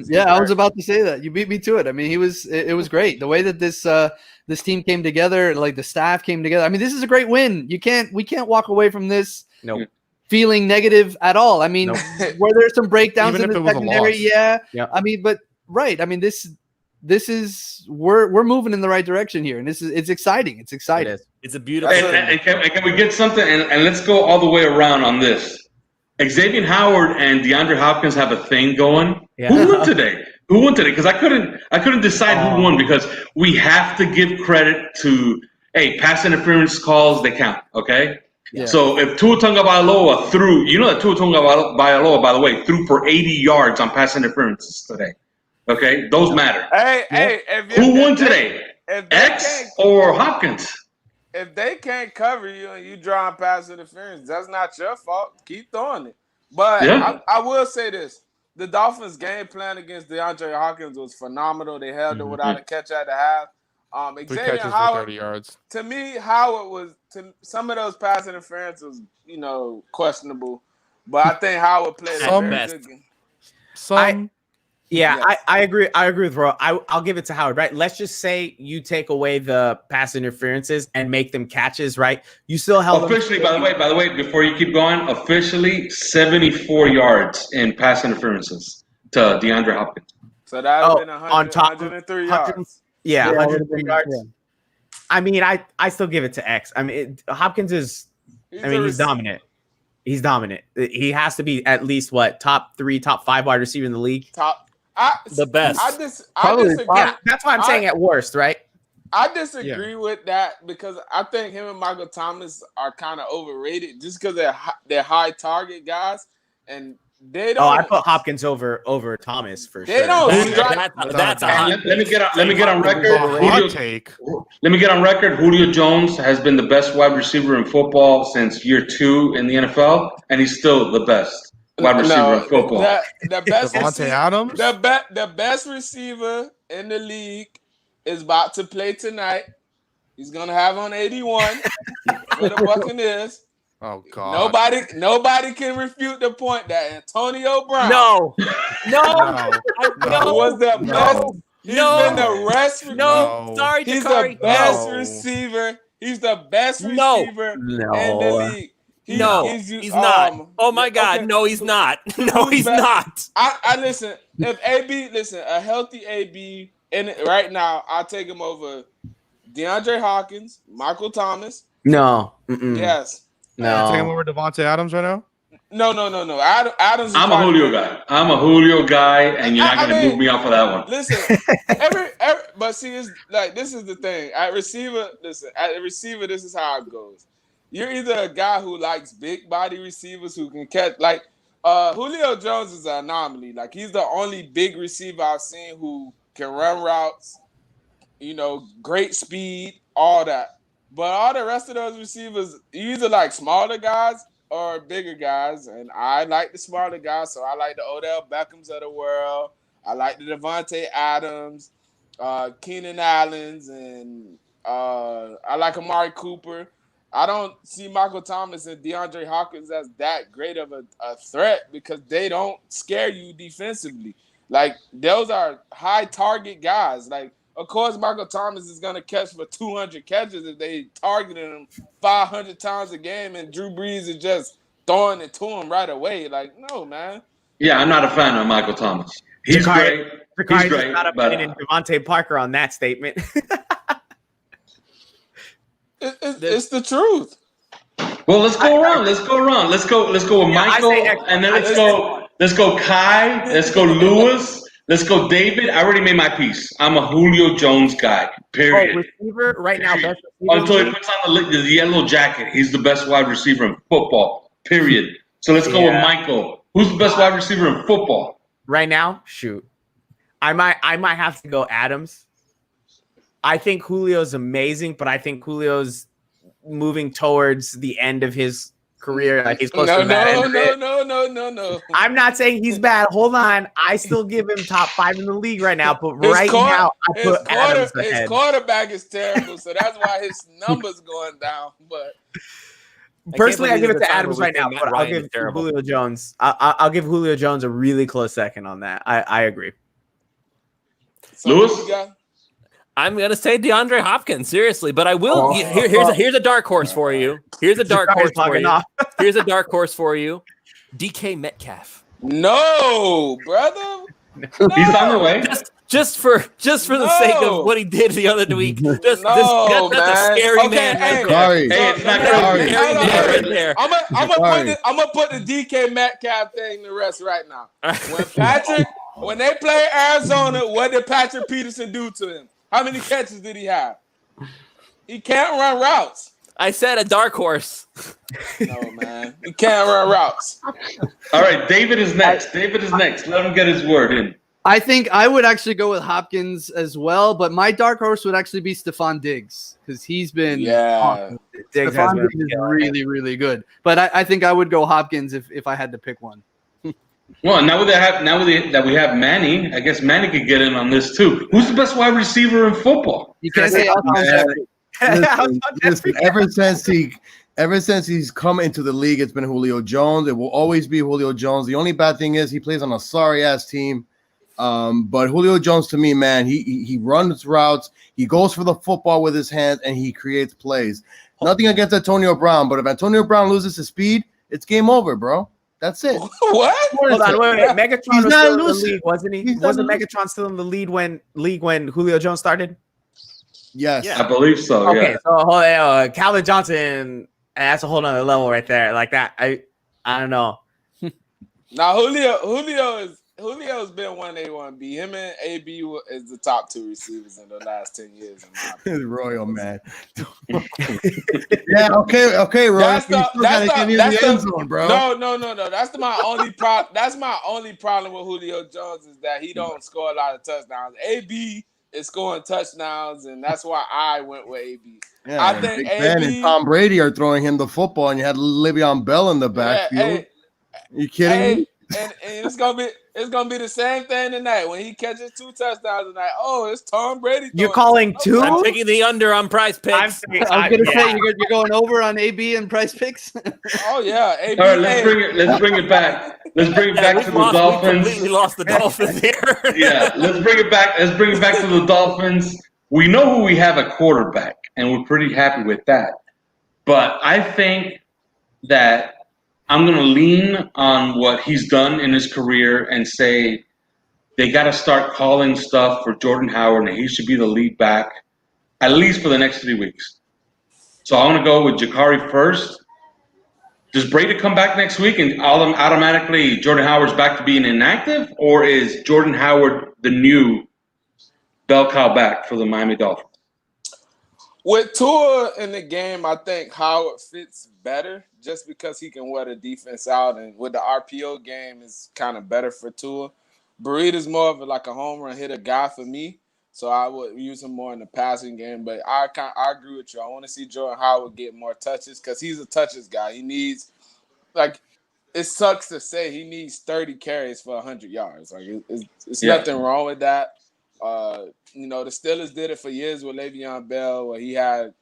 Yeah, I was about to say that. You beat me to it. I mean, it was great. The way that this team came together, like the staff came together. I mean, this is a great win. We can't walk away from this feeling negative at all. I mean, were there some breakdowns in the secondary? Yeah. I mean, but right. I mean, this is we're moving in the right direction here, and it's exciting. It's exciting. It's a beautiful. And can we get something? And let's go all the way around on this. Xavier Howard and DeAndre Hopkins have a thing going. Yeah. Who won today? Because I couldn't decide who won, because we have to give credit to pass interference calls. They count. Okay. Yeah. So if Tua Tagovailoa threw, that Tua Tagovailoa, by the way, threw for 80 yards on pass interferences today. Okay, those matter. Hey, who won today? X or Hopkins? If they can't cover you and you drawing pass interference, that's not your fault. Keep throwing it. But I will say this: the Dolphins' game plan against DeAndre Hopkins was phenomenal. They held it without a catch at the half. Xavier Howard, 30 yards. To me, Howard was some of those pass interference was questionable, but I think Howard played a very good game. I agree. I agree with Ro. I'll give it to Howard, right? Let's just say you take away the pass interferences and make them catches, right? You still held officially, by the way, before you keep going, officially 74 yards in pass interferences to DeAndre Hopkins. So that would have been 103 yards. 103 yards. Yeah. I mean, I still give it to X. I mean, Hopkins is. He's dominant. He's dominant. He has to be at least top 3, top 5 wide receiver in the league. The best. I disagree. That's why I'm saying at worst, right? I disagree with that because I think him and Michael Thomas are kind of overrated just because they're high target guys and they don't. I put Hopkins over Thomas for they sure. Don't that's a hot. Let me get on record. Let me get on record. Julio Jones has been the best wide receiver in football since year 2 in the NFL, and he's still the best wide receiver in football. The best Davante Adams. The best receiver in the league is about to play tonight. He's gonna have on 81 for the Buccaneers. Oh God! Nobody can refute the point that Antonio Brown. No. Was the best. He's been the rest. Sorry, he's Jakari. The best receiver. He's the best receiver in the league. He's not. Oh my God! Okay. No, he's not. No, he's not. I listen. If a healthy AB right now, I'll take him over DeAndre Hopkins, Michael Thomas. No. Yes. No. Taking over Davante Adams right now? No. Adams. I'm a Julio guy, and you're not going to move me off of that one. Listen, but see, it's like this is the thing. At receiver, this is how it goes. You're either a guy who likes big body receivers who can catch. Like Julio Jones is an anomaly. Like he's the only big receiver I've seen who can run routes. Great speed, all that. But all the rest of those receivers, you either like smaller guys or bigger guys. And I like the smaller guys, so I like the Odell Beckhams of the world. I like the Davante Adams, Keenan Allens, and I like Amari Cooper. I don't see Michael Thomas and DeAndre Hopkins as that great of a threat because they don't scare you defensively. Like, those are high target guys. Like, of course, Michael Thomas is going to catch for 200 catches if they targeted him 500 times a game and Drew Brees is just throwing it to him right away. Like, no, man. Yeah, I'm not a fan of Michael Thomas. He's great. He's great. Not opinion Devontae Parker on that statement. It's the truth. Well, let's go around. Let's go with Michael, and then let's go Kai. Let's go Lewis. Let's go David. I already made my piece. I'm a Julio Jones guy. Period. Receiver right now. Best Until he puts on the yellow jacket, he's the best wide receiver in football. Period. So let's go with Michael. Who's the best wide receiver in football right now? Shoot, I might have to go Adams. I think Julio's amazing, but I think Julio's moving towards the end of his career. Like he's close to that. No. I'm not saying he's bad. Hold on. I still give him top 5 in the league right now, but now I put Adams ahead. His quarterback is terrible, so that's why his numbers going down. But personally, I give it to Adams right now, but I'll give Julio Jones. I'll give Julio Jones a really close second on that. I agree. So Lewis? I'm gonna say DeAndre Hopkins, seriously, but I will. Here's a dark horse for you. Here's a dark horse for you. Here's a dark horse for you. DK Metcalf. No, brother. No. He's on the way. Just for the sake of what he did the other week. That's a scary man. Sorry. Hey, it's not right. I'm gonna put the DK Metcalf thing to rest right now. When they play Arizona, what did Patrick Peterson do to him? How many catches did he have? He can't run routes. I said a dark horse. No, man. He can't run routes. All right, David is next. Let him get his word in. I think I would actually go with Hopkins as well, but my dark horse would actually be Stephon Diggs because he's been awesome. Stephon Diggs is really, really good. But I think I would go Hopkins if I had to pick one. Well, now that we have Manny, I guess Manny could get in on this too. Who's the best wide receiver in football? You can't say listen, ever since he's come into the league, it's been Julio Jones. It will always be Julio Jones. The only bad thing is he plays on a sorry ass team. But Julio Jones, to me, man, he runs routes, he goes for the football with his hands, and he creates plays. Nothing against Antonio Brown, but if Antonio Brown loses his speed, it's game over, bro. That's it. What? Hold on, wait. Megatron was still in the league, wasn't he? Wasn't Megatron still in the lead when Julio Jones started? Yes. Yeah. I believe so. Okay, yeah. So Calvin Johnson, that's a whole nother level right there. Like that, I don't know. Now Julio's been 1A1B. Him and AB is the top 2 receivers in the last 10 years. Royal, man. Yeah, okay, Roy. That's the end zone, bro. No. That's my only problem. That's my only problem with Julio Jones is that he don't score a lot of touchdowns. AB is scoring touchdowns, and that's why I went with AB. Yeah, I think Big Ben and Tom Brady are throwing him the football, and you had Le'Veon Bell in the backfield. You kidding me? And it's gonna be the same thing tonight when he catches 2 touchdowns tonight. Oh, it's Tom Brady. You're calling 2? I'm taking the under on Price Picks. I was gonna say you're going over on AB and Price Picks. Oh yeah, AB. All right, let's bring it back. Let's bring it back to the Dolphins. We completely lost the Dolphins here. Yeah, let's bring it back. Let's bring it back to the Dolphins. We know who we have at quarterback, and we're pretty happy with that. But I think that I'm going to lean on what he's done in his career and say they got to start calling stuff for Jordan Howard, and he should be the lead back at least for the next 3 weeks. So I want to go with Jakari first. Does Brady come back next week and automatically Jordan Howard's back to being inactive, or is Jordan Howard the new bell cow back for the Miami Dolphins? With Tua in the game, I think Howard fits better just because he can wear the defense out, and with the RPO game, it's kind of better for Tua. Burrito's more of a home run hitter guy for me, so I would use him more in the passing game. But I agree with you. I want to see Jordan Howard get more touches because he's a touches guy. He needs, it sucks to say, he needs 30 carries for 100 yards. It's nothing wrong with that. The Steelers did it for years with Le'Veon Bell, where he had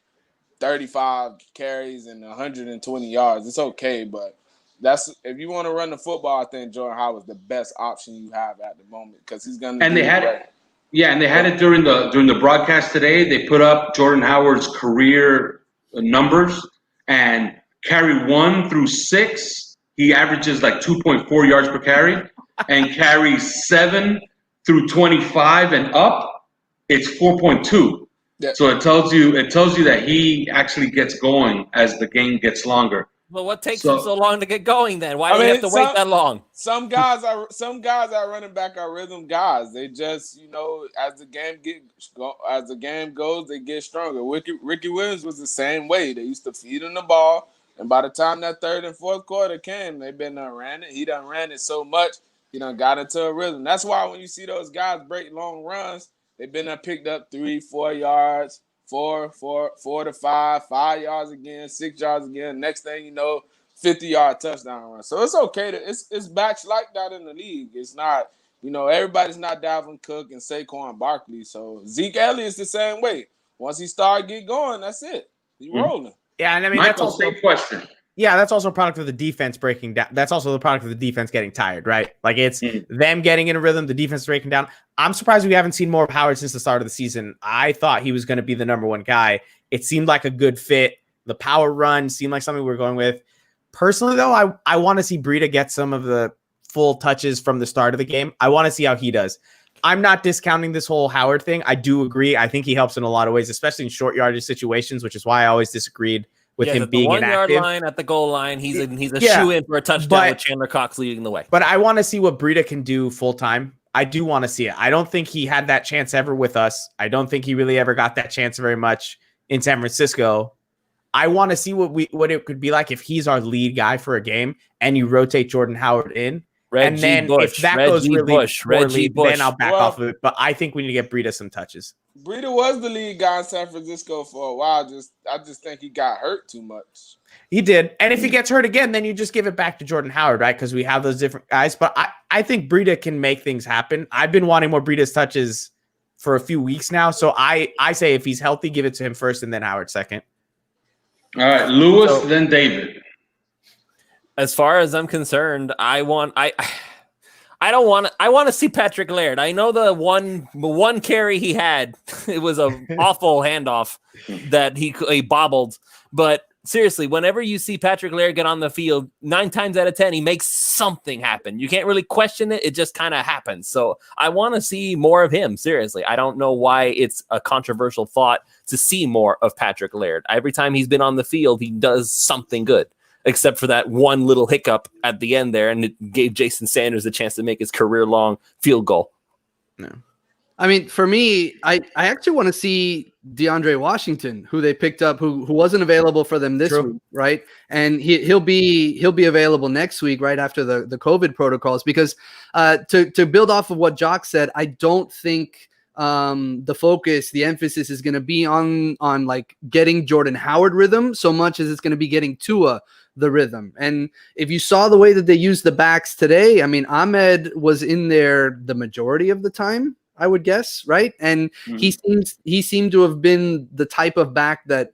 35 carries and 120 yards. It's okay, but that's if you want to run the football, I think Jordan Howard's the best option you have at the moment because he's going to. And they had it during the broadcast today. They put up Jordan Howard's career numbers, and carry 1 through 6, he averages like 2.4 yards per carry, and carry 7 through 25 and up, it's 4.2. Yeah. So it tells you that he actually gets going as the game gets longer. Well, what takes him so long to get going then? Why do you have to wait that long? Some guys are running back are rhythm guys. They just, as the game goes, they get stronger. Ricky Williams was the same way. They used to feed him the ball, and by the time that third and fourth quarter came, they done ran it. He done ran it so much, he done got into a rhythm. That's why when you see those guys break long runs, they've been picked up 3-4 yards. 4 to 5 yards again, 6 yards again. Next thing you know, 50-yard touchdown run. So it's okay it's backs like that in the league. It's not, everybody's not Dalvin Cook and Saquon Barkley. So Zeke Elliott's the same way. Once he start get going, that's it. He rolling. Yeah, and I mean Michael, that's also same question. Yeah, that's also a product of the defense breaking down. That's also the product of the defense getting tired, right? Like it's them getting in a rhythm, the defense breaking down. I'm surprised we haven't seen more of Howard since the start of the season. I thought he was going to be the number one guy. It seemed like a good fit. The power run seemed like something we were going with. Personally, though, I want to see Breida get some of the full touches from the start of the game. I want to see how he does. I'm not discounting this whole Howard thing. I do agree. I think he helps in a lot of ways, especially in short yardage situations, which is why I always disagreed with him being inactive. The 1 yard line at the goal line, he's a shoe-in for a touchdown with Chandler Cox leading the way. But I want to see what Breida can do full-time. I do want to see it. I don't think he had that chance ever with us. I don't think he really ever got that chance very much in San Francisco. I want to see what it could be like if he's our lead guy for a game and you rotate Jordan Howard in. Reggie and then Bush, if that Reggie goes really Bush, poorly, Bush. then I'll back off of it. But I think we need to get Breida some touches. Breida was the lead guy in San Francisco for a while. I just think he got hurt too much. He did. And if he gets hurt again, then you just give it back to Jordan Howard, right? Because we have those different guys. But I think Breida can make things happen. I've been wanting more Breida's touches for a few weeks now. So I say if he's healthy, give it to him first and then Howard second. All right, Lewis, then David. As far as I'm concerned, I want to see Patrick Laird. I know the one carry he had, it was an awful handoff that he bobbled. But seriously, whenever you see Patrick Laird get on the field, 9 times out of 10, he makes something happen. You can't really question it. It just kind of happens. So I want to see more of him. Seriously, I don't know why it's a controversial thought to see more of Patrick Laird. Every time he's been on the field, he does something good. Except for that one little hiccup at the end there, and it gave Jason Sanders a chance to make his career-long field goal. No. I mean, for me, I actually want to see DeAndre Washington, who they picked up, who wasn't available for them this week, right? And he'll be available next week, right after the COVID protocols. Because to build off of what Jock said, I don't think the emphasis is going to be on like getting Jordan Howard rhythm so much as it's going to be getting Tua the rhythm. And if you saw the way that they used the backs today, I mean, Ahmed was in there the majority of the time, I would guess, right? And he seemed to have been the type of back that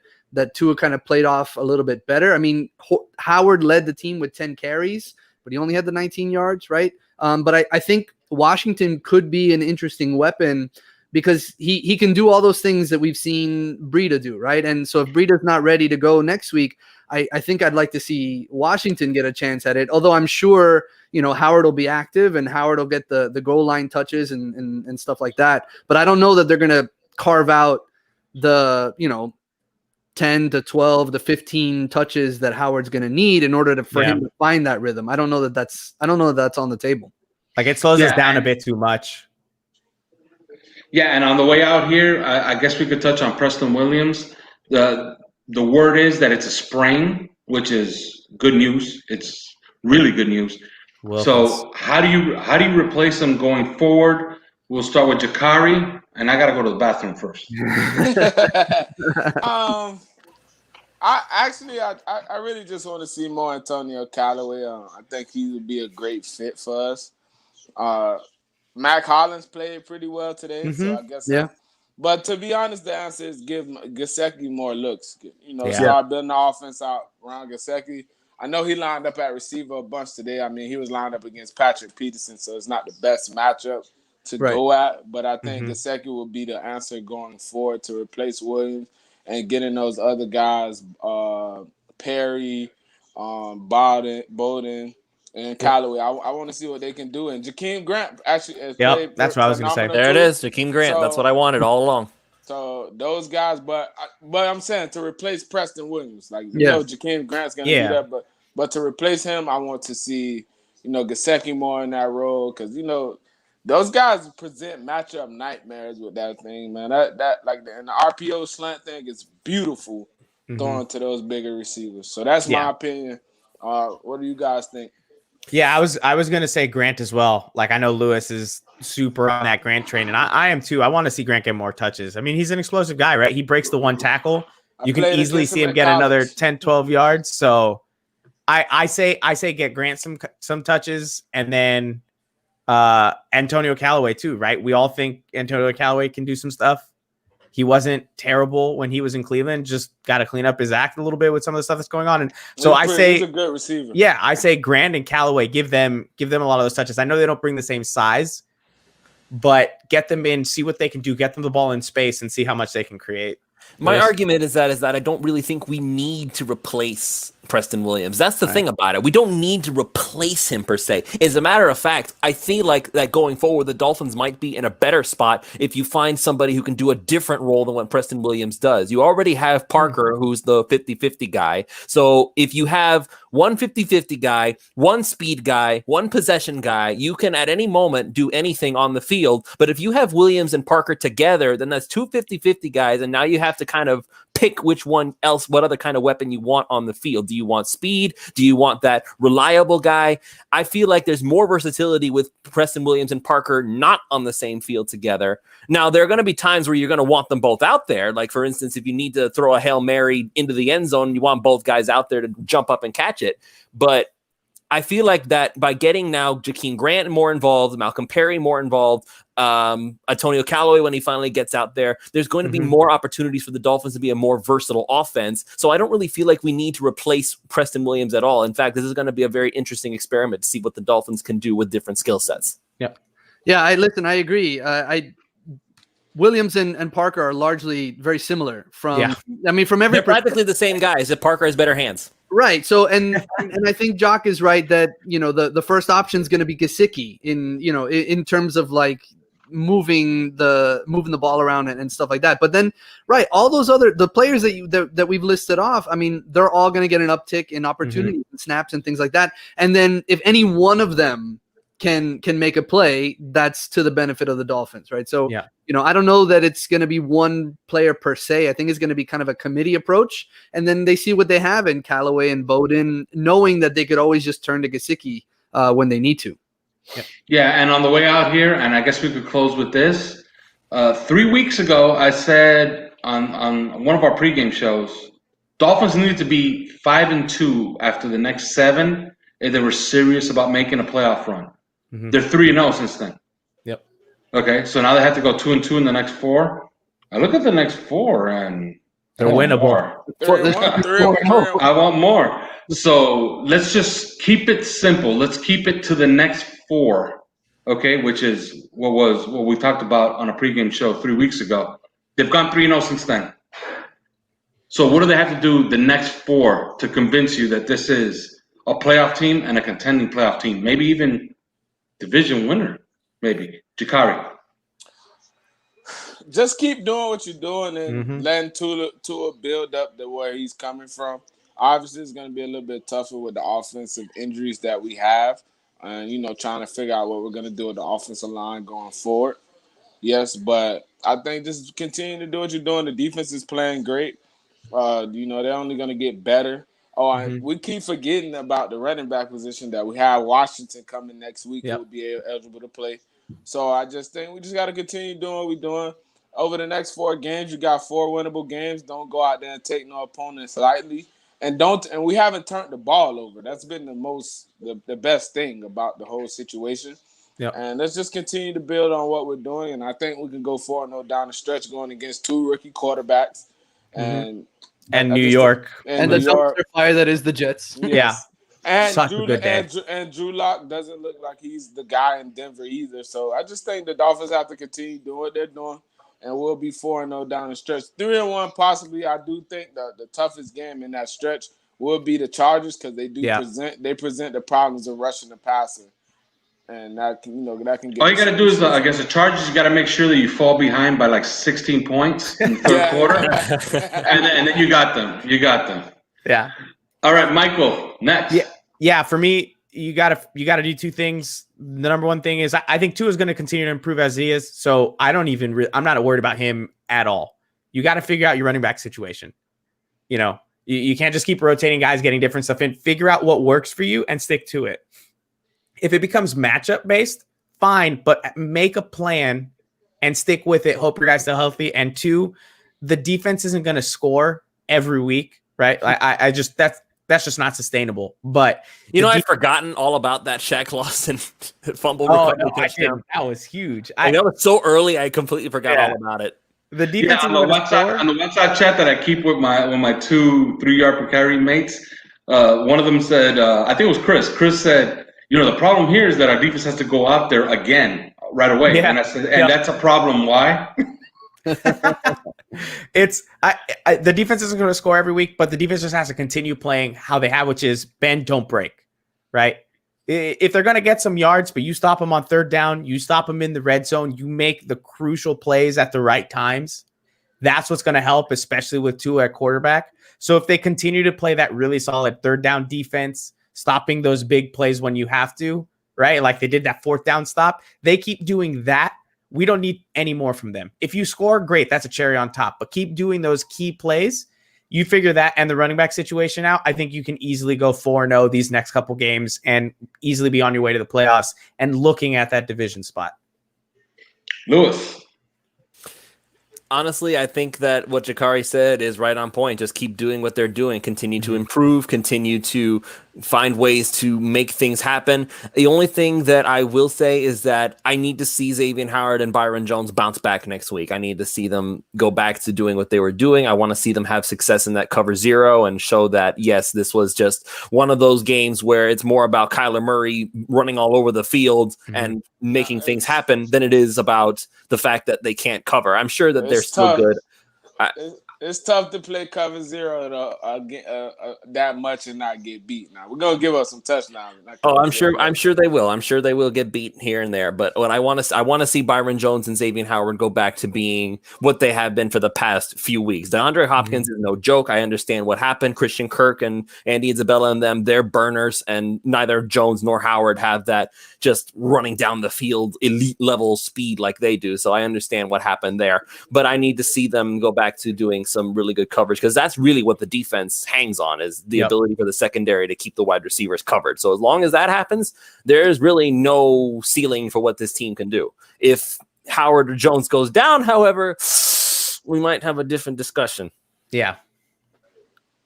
Tua kind of played off a little bit better. I mean, Howard led the team with 10 carries, but he only had the 19 yards, right? But I think Washington could be an interesting weapon because he can do all those things that we've seen Breida do, right? And so if Breida's not ready to go next week, I think I'd like to see Washington get a chance at it. Although I'm sure, Howard will be active and Howard will get the goal line touches and stuff like that. But I don't know that they're going to carve out the, 10 to 12 to 15 touches that Howard's going to need in order for him to find that rhythm. I don't know that that's on the table. Like it slows us down a bit too much. Yeah, and on the way out here, I guess we could touch on Preston Williams. The word is that it's a sprain, which is good news. It's really good news. So how do you replace him going forward? We'll start with Jakari, and I got to go to the bathroom first. I really just want to see more Antonio Callaway. I think he would be a great fit for us. Mac Hollins played pretty well today, so I guess but to be honest, the answer is give Gesicki more looks. Start building the offense out around Gesicki. I know he lined up at receiver a bunch today. I mean, he was lined up against Patrick Peterson, so it's not the best matchup to go at. But I think Gesicki will be the answer going forward to replace Williams and getting those other guys, Perry, Bowden, and Callaway. I want to see what they can do. And Jakeem Grant actually has played. That's what I was going to say. There it is, Jakeem Grant. That's what I wanted all along. So those guys, but I'm saying to replace Preston Williams, like you know, Jakeem Grant's gonna be there, but to replace him, I want to see Gesicki more in that role because those guys present matchup nightmares with that thing, man. That like and the RPO slant thing is beautiful throwing to those bigger receivers. So that's my opinion. What do you guys think? Yeah, I was gonna say Grant as well. Like I know Lewis is super on that Grant train, and I am too. I want to see Grant get more touches. I mean, he's an explosive guy, right? He breaks the one tackle. You can easily see him get another 10, 12 yards. So I say get Grant some touches, and then Antonio Callaway too, right? We all think Antonio Callaway can do some stuff. He wasn't terrible when he was in Cleveland. Just got to clean up his act a little bit with some of the stuff that's going on. And so he's a good receiver. Yeah, I say Grant and Callaway, give them a lot of those touches. I know they don't bring the same size, but get them in, see what they can do, get them the ball in space, and see how much they can create. My argument is that I don't really think we need to replace Preston Williams. That's the thing about it. We don't need to replace him per se. As a matter of fact, I feel like that going forward, the Dolphins might be in a better spot if you find somebody who can do a different role than what Preston Williams does. You already have Parker, who's the 50-50 guy. So if you have one 50-50 guy, one speed guy, one possession guy, you can at any moment do anything on the field. But if you have Williams and Parker together, then that's two 50-50 guys, and now you have to kind of pick what other kind of weapon you want on the field. Do you want speed? Do you want that reliable guy? I feel like there's more versatility with Preston Williams and Parker not on the same field together. Now, there are going to be times where you're going to want them both out there. Like, for instance, if you need to throw a Hail Mary into the end zone, you want both guys out there to jump up and catch it. But I feel like that by getting now Jakeem Grant more involved, Malcolm Perry more involved, Antonio Callaway when he finally gets out there, there's going to be more opportunities for the Dolphins to be a more versatile offense. So I don't really feel like we need to replace Preston Williams at all. In fact, this is going to be a very interesting experiment to see what the Dolphins can do with different skill sets. Yeah, I agree. Williams and Parker are largely very similar from every they're practically the same guys, if Parker has better hands. Right. So and I think Jock is right that the first option is going to be Gesicki in terms of like moving the ball around and stuff like that. But then all those the players that we've listed off, I mean, they're all going to get an uptick in opportunities and snaps and things like that. And then if any one of them can make a play, that's to the benefit of the Dolphins, right? So, I don't know that it's going to be one player per se. I think it's going to be kind of a committee approach, and then they see what they have in Callaway and Bowden, knowing that they could always just turn to Gesicki when they need to. Yeah, and on the way out here, and I guess we could close with this. 3 weeks ago, I said on one of our pregame shows, Dolphins needed to be 5-2 after the next 7 if they were serious about making a playoff run. They're 3-0 since then. Yep. Okay, so now they have to go 2-2 in the next 4. I look at the next 4 and they're winnable. I want more. So let's just keep it simple. Let's keep it to the next 4. Okay, which is what we talked about on a pregame show 3 weeks ago. They've gone 3-0 since then. So what do they have to do the next 4 to convince you that this is a playoff team and a contending playoff team? Maybe even division winner, maybe. Jakari. Just keep doing what you're doing and letting Tua build up to where he's coming from. Obviously, it's going to be a little bit tougher with the offensive injuries that we have and, trying to figure out what we're going to do with the offensive line going forward. Yes, but I think just continue to do what you're doing. The defense is playing great. They're only going to get better. We keep forgetting about the running back position that we have Washington coming next week. Who will be eligible to play. So I just think we just got to continue doing what we're doing. Over the next 4 games, you got 4 winnable games. Don't go out there and take no opponents lightly. And we haven't turned the ball over. That's been the best thing about the whole situation. Yep. And let's just continue to build on what we're doing. And I think we can go 4-0 down the stretch going against 2 rookie quarterbacks. And New York. And the dumpster fire that is the Jets. Yes. And Such a good day. And Drew Lock doesn't look like he's the guy in Denver either. So I just think the Dolphins have to continue doing what they're doing, and we'll be 4-0 down the stretch. 3-1 possibly. I do think the toughest game in that stretch will be the Chargers because they present the problems of rushing the passer, and that can get. All you got to do is against the Chargers, you got to make sure that you fall behind by like 16 points in the third quarter, and then you got them. You got them. Yeah. All right, Michael, next. Yeah. For me, you gotta do two things. The number one thing is I think Tua is going to continue to improve as he is. So I'm not worried about him at all. You got to figure out your running back situation. You can't just keep rotating guys, getting different stuff in. Figure out what works for you and stick to it. If it becomes matchup based, fine, but make a plan and stick with it. Hope your guys stay healthy. And two, the defense isn't going to score every week, right? That's just not sustainable. But I've forgotten all about that Shaq Lawson fumble recovery touchdown. That was huge. I know it's so early. I completely forgot all about it. The defense on the WhatsApp chat that I keep with my 2 3-yard per carry mates. One of them said, I think it was Chris. Chris said, the problem here is that our defense has to go out there again right away. Yeah. And I said, that's a problem. Why? It's the defense isn't going to score every week, but the defense just has to continue playing how they have, which is bend, don't break, right? If they're going to get some yards, but you stop them on third down, you stop them in the red zone, you make the crucial plays at the right times. That's what's going to help, especially with Tua at quarterback. So if they continue to play that really solid third down defense, stopping those big plays when you have to, right? Like they did that fourth down stop. They keep doing that. We don't need any more from them. If you score, great. That's a cherry on top. But keep doing those key plays. You figure that and the running back situation out, I think you can easily go 4-0 these next couple games and easily be on your way to the playoffs and looking at that division spot. Lewis. Honestly, I think that what Jakari said is right on point. Just keep doing what they're doing. Continue to improve. Continue to find ways to make things happen. The only thing that I will say is that I need to see Xavier Howard and Byron Jones bounce back next week. I need to see them go back to doing what they were doing. I want to see them have success in that cover 0 and show that, yes, this was just one of those games where it's more about Kyler Murray running all over the field and making things happen than it is about the fact that they can't cover. I'm sure that they're still good. It's tough to play cover 0 that much and not get beat. Now we're gonna give us some touchdowns. I'm sure they will. I'm sure they will get beat here and there. But what I want to see Byron Jones and Xavier Howard go back to being what they have been for the past few weeks. DeAndre Hopkins is no joke. I understand what happened. Christian Kirk and Andy Isabella and them, they're burners, and neither Jones nor Howard have that just running down the field elite level speed like they do. So I understand what happened there. But I need to see them go back to doing some really good coverage, because that's really what the defense hangs on, is the ability for the secondary to keep the wide receivers covered. So as long as that happens, there's really no ceiling for what this team can do. If Howard or Jones goes down, however, we might have a different discussion. Yeah.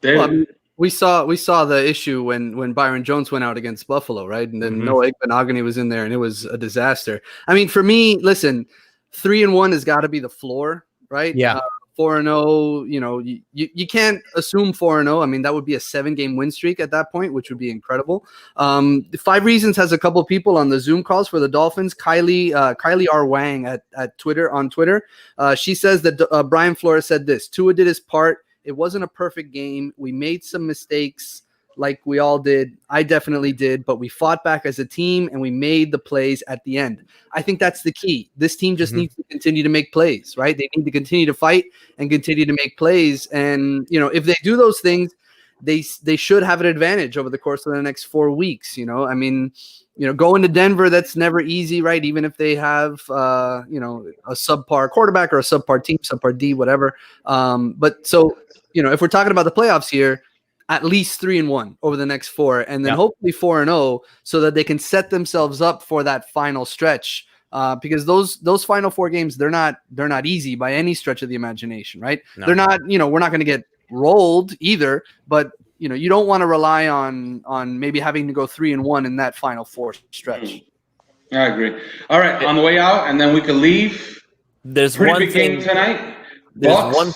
Well, I mean, we saw the issue when Byron Jones went out against Buffalo, right? And then Noah Igbenogany was in there, and it was a disaster. I mean, for me, listen, 3-1 has got to be the floor, right? Yeah. 4-0, you can't assume 4-0. I mean, that would be a 7-game win streak at that point, which would be incredible. 5 Reasons has a couple people on the Zoom calls for the Dolphins. Kylie R. Wang at Twitter on Twitter. She says that Brian Flores said this: Tua did his part. It wasn't a perfect game. We made some mistakes, like we all did. I definitely did, but we fought back as a team and we made the plays at the end. I think that's the key. This team just needs to continue to make plays, right? They need to continue to fight and continue to make plays. And, if they do those things, they should have an advantage over the course of the next 4 weeks. I mean, going to Denver, that's never easy, right? Even if they have, a subpar quarterback or a subpar team, subpar D, whatever. But so, if we're talking about the playoffs here, at least 3-1 over the next 4, and then hopefully 4-0, so that they can set themselves up for that final stretch. Because those final 4 games, they're not easy by any stretch of the imagination, right? No. They're not, we're not going to get rolled either, but you don't want to rely on maybe having to go 3-1 in that final 4 stretch. I agree. All right, on the way out, and then we can leave. There's pretty one big thing game tonight. There's Bucks, one.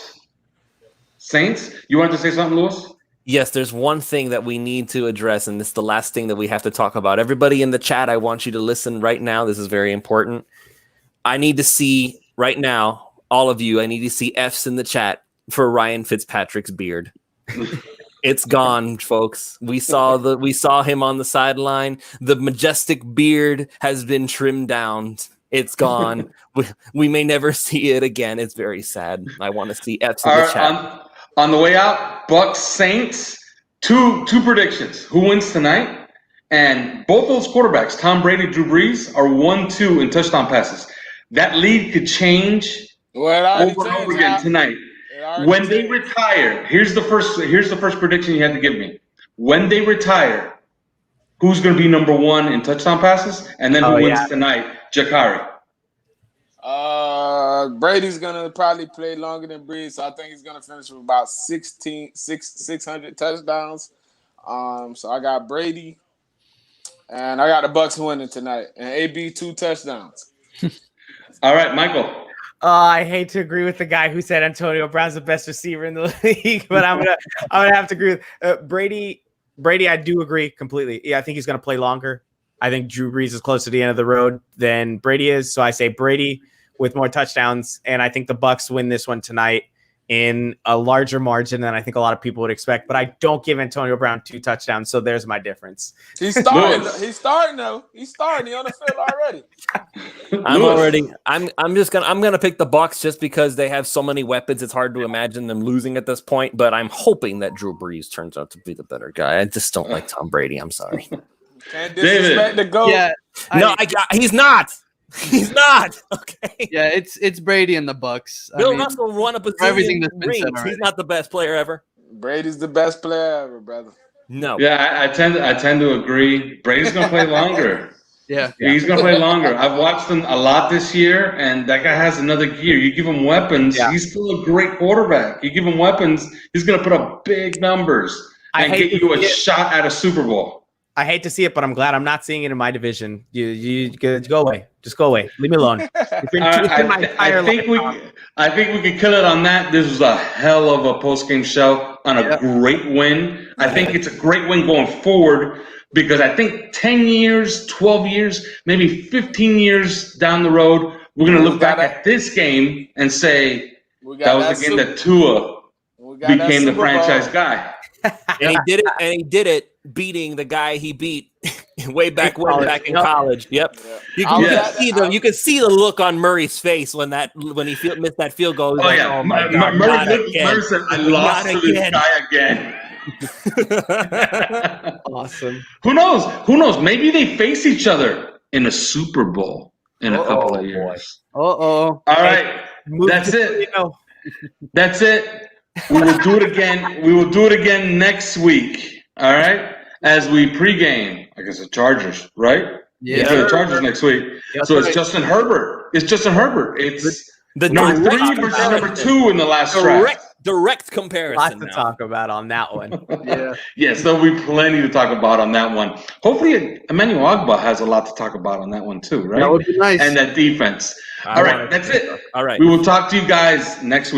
Saints. You wanted to say something, Lewis? Yes, there's one thing that we need to address, and this is the last thing that we have to talk about. Everybody in the chat, I want you to listen right now. This is very important. I need to see right now, all of you, I need to see F's in the chat for Ryan Fitzpatrick's beard. It's gone, folks. We saw him on the sideline. The majestic beard has been trimmed down. It's gone. We may never see it again. It's very sad. I want to see F's in the chat. On the way out, Bucks Saints. Two predictions. Who wins tonight? And both those quarterbacks, Tom Brady, Drew Brees, are 1-2 in touchdown passes. That lead could change over and over again tonight. When they retire, here's the first prediction you had to give me. When they retire, who's going to be number 1 in touchdown passes? And then who wins tonight? Jakari. Brady's gonna probably play longer than Brees, so I think he's gonna finish with about 600 touchdowns. So I got Brady, and I got the Bucks winning tonight, and AB 2 touchdowns. All right, Michael. I hate to agree with the guy who said Antonio Brown's the best receiver in the league, but I'm gonna have to agree with Brady. Brady, I do agree completely. Yeah, I think he's gonna play longer. I think Drew Brees is closer to the end of the road than Brady is, so I say Brady with more touchdowns, and I think the Bucks win this one tonight in a larger margin than I think a lot of people would expect. But I don't give Antonio Brown 2 touchdowns, so there's my difference. He's starting. He's starting though. He's starting. He's on the field already. I'm gonna pick the Bucks just because they have so many weapons. It's hard to imagine them losing at this point. But I'm hoping that Drew Brees turns out to be the better guy. I just don't like Tom Brady. I'm sorry. Can't disrespect the GOAT. Yeah, he's not. He's not. Okay. Yeah, it's Brady and the Bucks. Bill Russell won a everything bazillion that's been said rings. already. He's not the best player ever. Brady's the best player ever, brother. No. Yeah, I tend to agree. Brady's gonna play longer. Yeah, He's gonna play longer. I've watched him a lot this year, and that guy has another gear. You give him weapons, he's still a great quarterback. You give him weapons, he's gonna put up big numbers and get you a shot at a Super Bowl. I hate to see it, but I'm glad I'm not seeing it in my division. You go away. Just go away. Leave me alone. I think we could kill it on that. This was a hell of a post-game show on a great win. I think it's a great win going forward because I think 10 years, 12 years, maybe 15 years down the road, we're going to look back at this game and say that was the game that Tua became the franchise guy. And he did it beating the guy he beat way back in college. Yep. You can see the look on Murray's face when he missed that field goal. Oh, yeah. Oh my God. Murray said, I lost to this guy again. Awesome. Who knows? Maybe they face each other in a Super Bowl in a couple of years. All right. That's it. That's it. We will do it again. We will do it again next week. All right. As we pregame, I guess the Chargers, right? Yeah. The Chargers next week. Yes, so it's Justin Herbert. It's the number 3 versus number 2 in the last draft. Direct comparison. Lots to talk about on that one. Yes, there'll be plenty to talk about on that one. Hopefully, Emmanuel Ogbah has a lot to talk about on that one too, right? That would be nice. And that defense. All right, that's it. All right. We will talk to you guys next week.